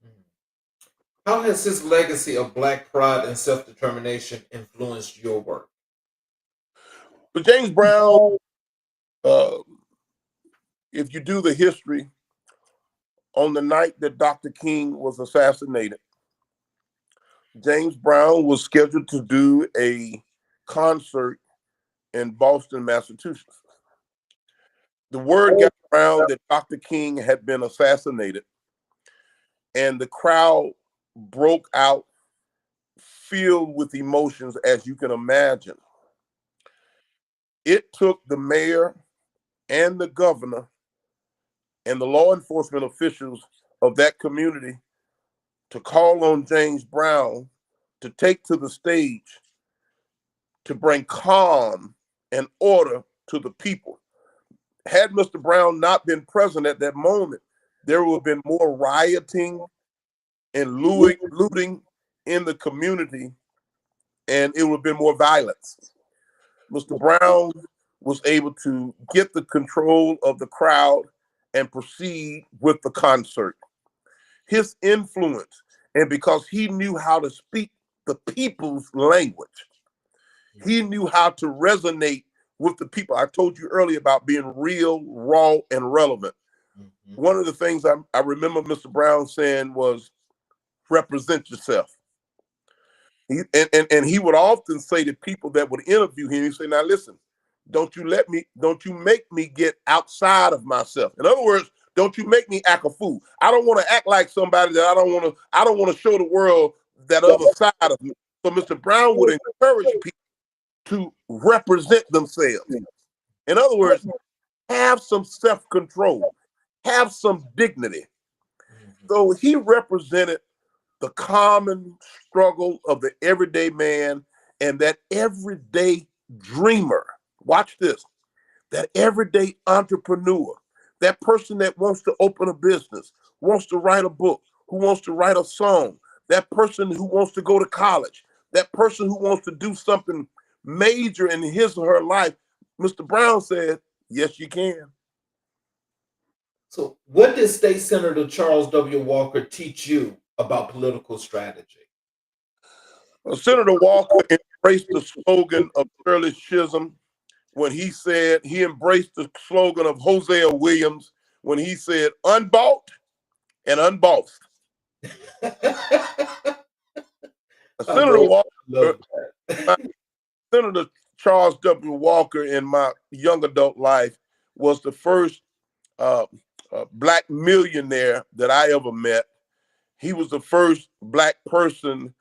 D: from.
B: How has his legacy of Black pride and self-determination influenced your work?
D: But James Brown, if you do the history, on the night that Dr. King was assassinated, James Brown was scheduled to do a concert in Boston, Massachusetts. The word got around that Dr. King had been assassinated, and the crowd broke out, filled with emotions, as you can imagine. It took the mayor and the governor and the law enforcement officials of that community to call on James Brown to take to the stage to bring calm and order to the people. Had Mr. Brown not been present at that moment, there would have been more rioting and looting in the community, and it would have been more violence. Mr. Brown was able to get the control of the crowd and proceed with the concert. His influence, and because he knew how to speak the people's language, he knew how to resonate with the people. I told you earlier about being real, raw, and relevant. One of the things I remember Mr. Brown saying was, represent yourself. And he would often say to people that would interview him, he'd say, now listen, don't you make me get outside of myself. In other words, don't you make me act a fool. I don't want to act like somebody that I don't want to show the world that other side of me. So Mr. Brown would encourage people to represent themselves. In other words, have some self-control, have some dignity. So he represented the common struggle of the everyday man and that everyday dreamer. Watch this. That everyday entrepreneur, that person that wants to open a business, wants to write a book, who wants to write a song, that person who wants to go to college, that person who wants to do something major in his or her life. Mr. Brown said, yes, you can.
B: So, what did State Senator Charles W. Walker teach you about political strategy?
D: Senator Walker embraced the slogan of Shirley Chisholm when he said, he embraced the slogan of Hosea Williams when he said, unbought and unbossed. Senator Walker, Senator Charles W. Walker in my young adult life was the first Black millionaire that I ever met. He was the first Black person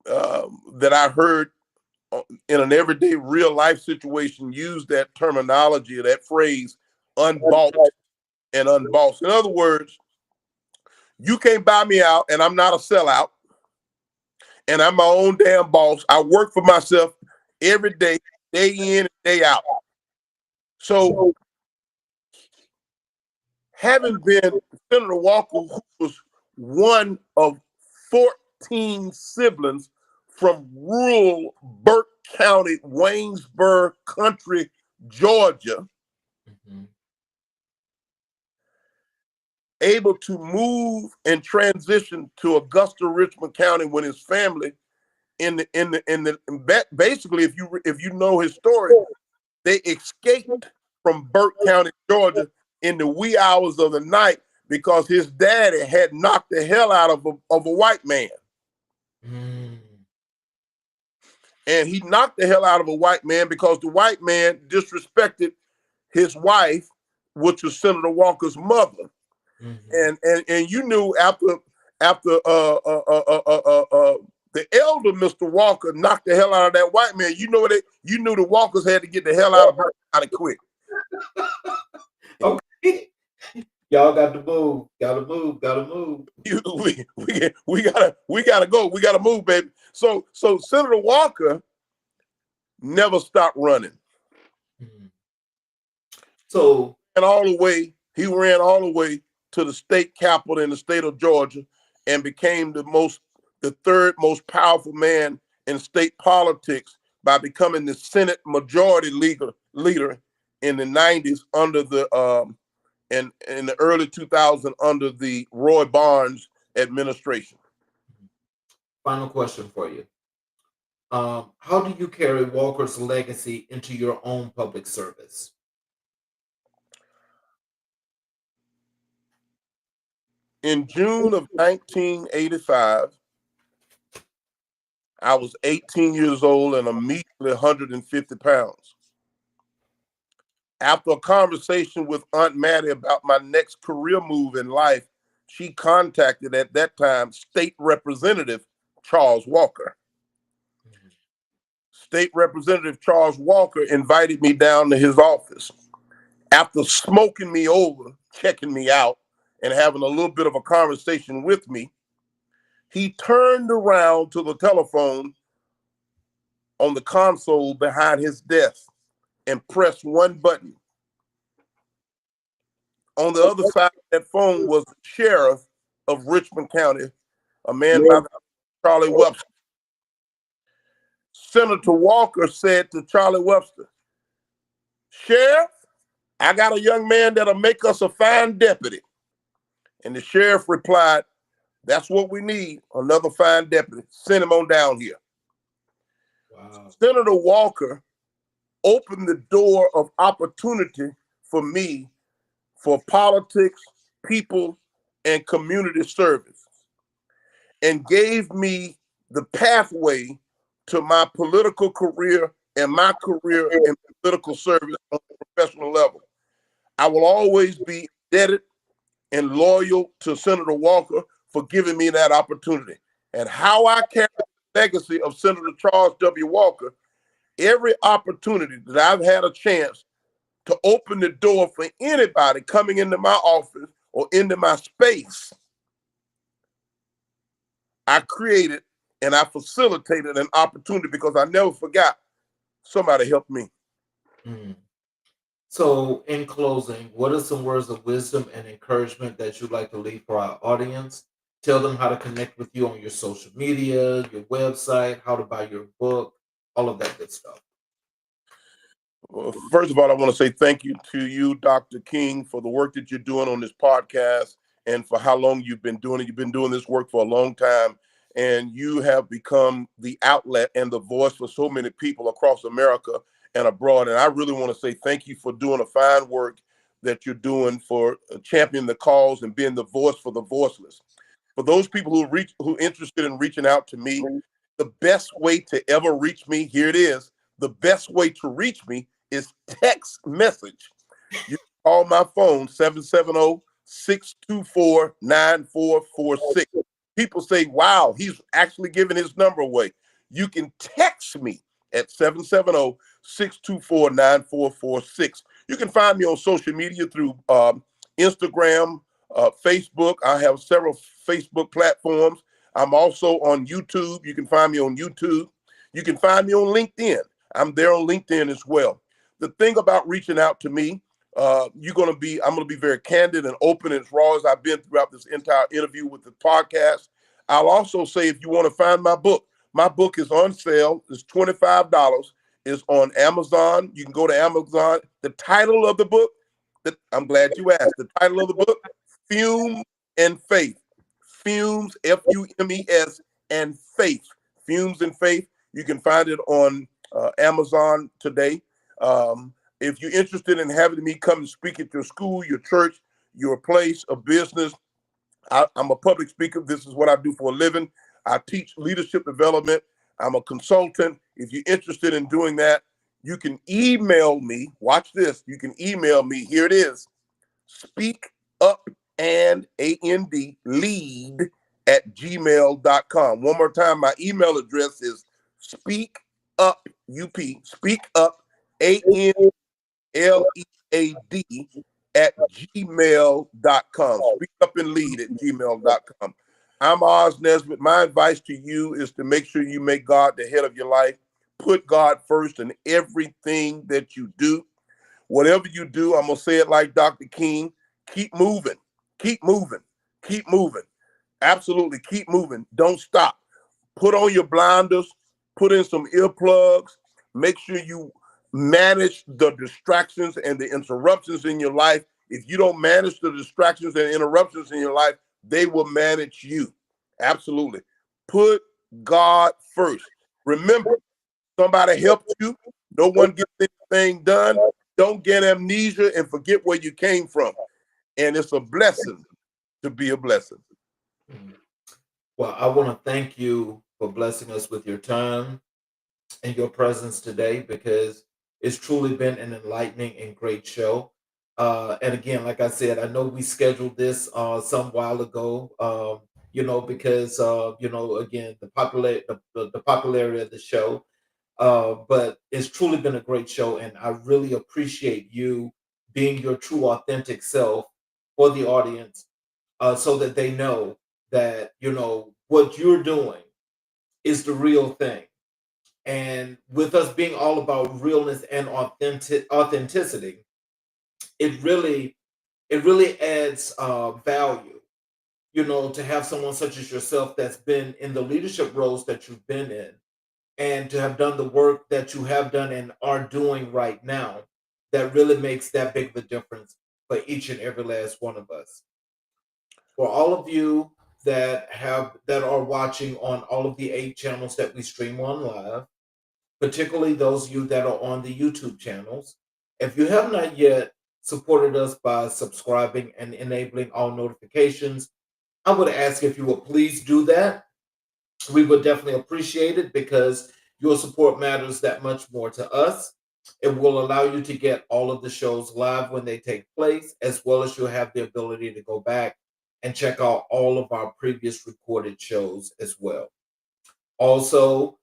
D: that I heard in an everyday real life situation use that terminology, that phrase, unbought and unbossed. In other words, you can't buy me out, and I'm not a sellout, and I'm my own damn boss. I work for myself every day in and day out. So having been Senator Walker, who was one of 14 siblings from rural Burke County, Waynesboro Country, Georgia, able to move and transition to Augusta, Richmond County when his family basically, if you know his story, they escaped from Burke County, Georgia in the wee hours of the night because his daddy had knocked the hell out of a white man. And he knocked the hell out of a white man because the white man disrespected his wife, which was Senator Walker's mother. And you knew after the elder Mr. Walker knocked the hell out of that white man, you knew the Walkers had to get the hell out of Burke County quick.
B: Okay. Y'all got to move. Gotta move.
D: We gotta go. We gotta move, baby. So Senator Walker never stopped running.
B: So
D: he ran all the way to the state capitol in the state of Georgia and became the third most powerful man in state politics by becoming the Senate majority leader in the 90s under the in the early 2000s under the Roy Barnes administration.
B: Final question for you. How do you carry Walker's legacy into your own public service?
D: In June of 1985, I was 18 years old and immediately 150 pounds. After a conversation with Aunt Maddie about my next career move in life, she contacted, at that time, State Representative Charles Walker. State Representative Charles Walker invited me down to his office. After smoking me over, checking me out, and having a little bit of a conversation with me, he turned around to the telephone on the console behind his desk and pressed one button. On the other side of that phone was the sheriff of Richmond County, a man by the name of Charlie Webster. Senator Walker said to Charlie Webster, "Sheriff, I got a young man that'll make us a fine deputy." And the sheriff replied, "That's what we need, another fine deputy. Send him on down here."
B: Wow.
D: Senator Walker opened the door of opportunity for me for politics, people, and community service, and gave me the pathway to my political career and my career in political service on a professional level. I will always be indebted and loyal to Senator Walker for giving me that opportunity. And how I carry the legacy of Senator Charles W. Walker, every opportunity that I've had a chance to open the door for anybody coming into my office or into my space, I created and I facilitated an opportunity because I never forgot somebody helped me.
B: Mm. So, in closing, what are some words of wisdom and encouragement that you'd like to leave for our audience? Tell them how to connect with you on your social media, your website, how to buy your book, all of that good stuff.
D: Well, first of all, I want to say thank you to you, Dr. King, for the work that you're doing on this podcast and for how long you've been doing it. You've been doing this work for a long time, and you have become the outlet and the voice for so many people across America and abroad. And I really want to say thank you for doing a fine work that you're doing for championing the cause and being the voice for the voiceless. For those people who are interested in reaching out to me, the best way to ever reach me, here it is, the best way to reach me is text message. You can call my phone, 770-624-9446. People say, wow, he's actually giving his number away. You can text me at 770-624-9446. You can find me on social media through Instagram, Facebook. I have several Facebook platforms. I'm also on YouTube. You can find me on YouTube. You can find me on LinkedIn. I'm there on LinkedIn as well. The thing about reaching out to me, I'm going to be very candid and open and as raw as I've been throughout this entire interview with the podcast. I'll also say, if you want to find my book is on sale. It's $25. It's on Amazon. You can go to Amazon. The title of the book, I'm glad you asked. The title of the book, Fumes and Faith. Fumes, F-U-M-E-S, and Faith. Fumes and Faith. You can find it on Amazon today. If you're interested in having me come and speak at your school, your church, your place of business, I'm a public speaker. This is what I do for a living. I teach leadership development. I'm a consultant. If you're interested in doing that, you can email me. Watch this. You can email me. Here it is. speakup@gmail.com. One more time, my email address is speakupandlead@gmail.com. Speak up and lead at gmail.com. I'm Oz Nesbitt. My advice to you is to make sure you make God the head of your life. Put God first in everything that you do. Whatever you do, I'm going to say it like Dr. King, keep moving, keep moving, keep moving. Absolutely, keep moving. Don't stop. Put on your blinders, put in some earplugs, make sure you manage the distractions and the interruptions in your life. If you don't manage the distractions and interruptions in your life, they will manage you. Absolutely. Put God first. Remember, somebody helped you. No one gets anything done. Don't get amnesia and forget where you came from. And it's a blessing to be a blessing.
B: Well, I want to thank you for blessing us with your time and your presence today, because it's truly been an enlightening and great show. And again, like I said, I know we scheduled this some while ago, because again, the popularity of the show. But it's truly been a great show, and I really appreciate you being your true, authentic self for the audience, so that they know that what you're doing is the real thing. And with us being all about realness and authenticity, it really adds value, to have someone such as yourself that's been in the leadership roles that you've been in, and to have done the work that you have done and are doing right now. That really makes that big of a difference for each and every last one of us. For all of you that are watching on all of the 8 channels that we stream on live, particularly those of you that are on the YouTube channels, if you have not yet supported us by subscribing and enabling all notifications, I would ask if you would please do that. We would definitely appreciate it, because your support matters that much more to us. It will allow you to get all of the shows live when they take place, as well as you'll have the ability to go back and check out all of our previous recorded shows as well. Also,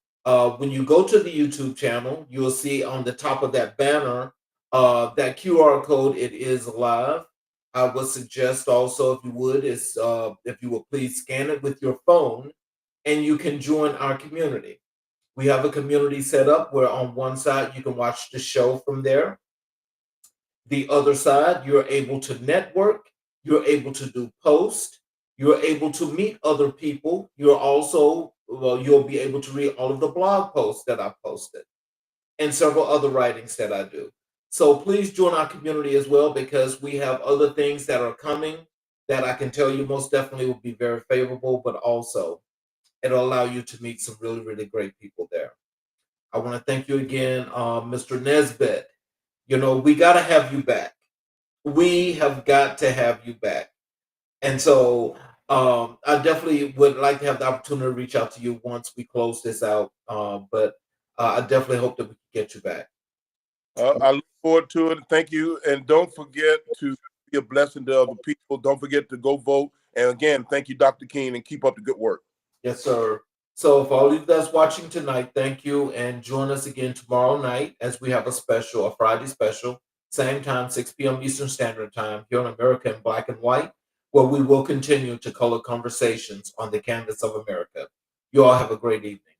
B: when you go to the YouTube channel, you'll see on the top of that banner, that QR code. It is live. I would suggest also, if you would please scan it with your phone, and you can join our community. We have a community set up where on one side you can watch the show from there. The other side, you're able to network, you're able to do post, you're able to meet other people. You'll be able to read all of the blog posts that I've posted and several other writings that I do. So please join our community as well, because we have other things that are coming that I can tell you most definitely will be very favorable, but also it'll allow you to meet some really, really great people there. I want to thank you again, Mr. Nesbitt. We got to have you back. We have got to have you back. And so I definitely would like to have the opportunity to reach out to you once we close this out. But I definitely hope that we can get you back.
D: I look forward to it. Thank you. And don't forget to be a blessing to other people. Don't forget to go vote. And again, thank you, Dr. King, and keep up the good work.
B: Yes, sir. So for all of you that's watching tonight, thank you, and join us again tomorrow night as we have a Friday special, same time, 6 p.m. Eastern Standard Time, here on America in Black and White, where we will continue to color conversations on the canvas of America. You all have a great evening.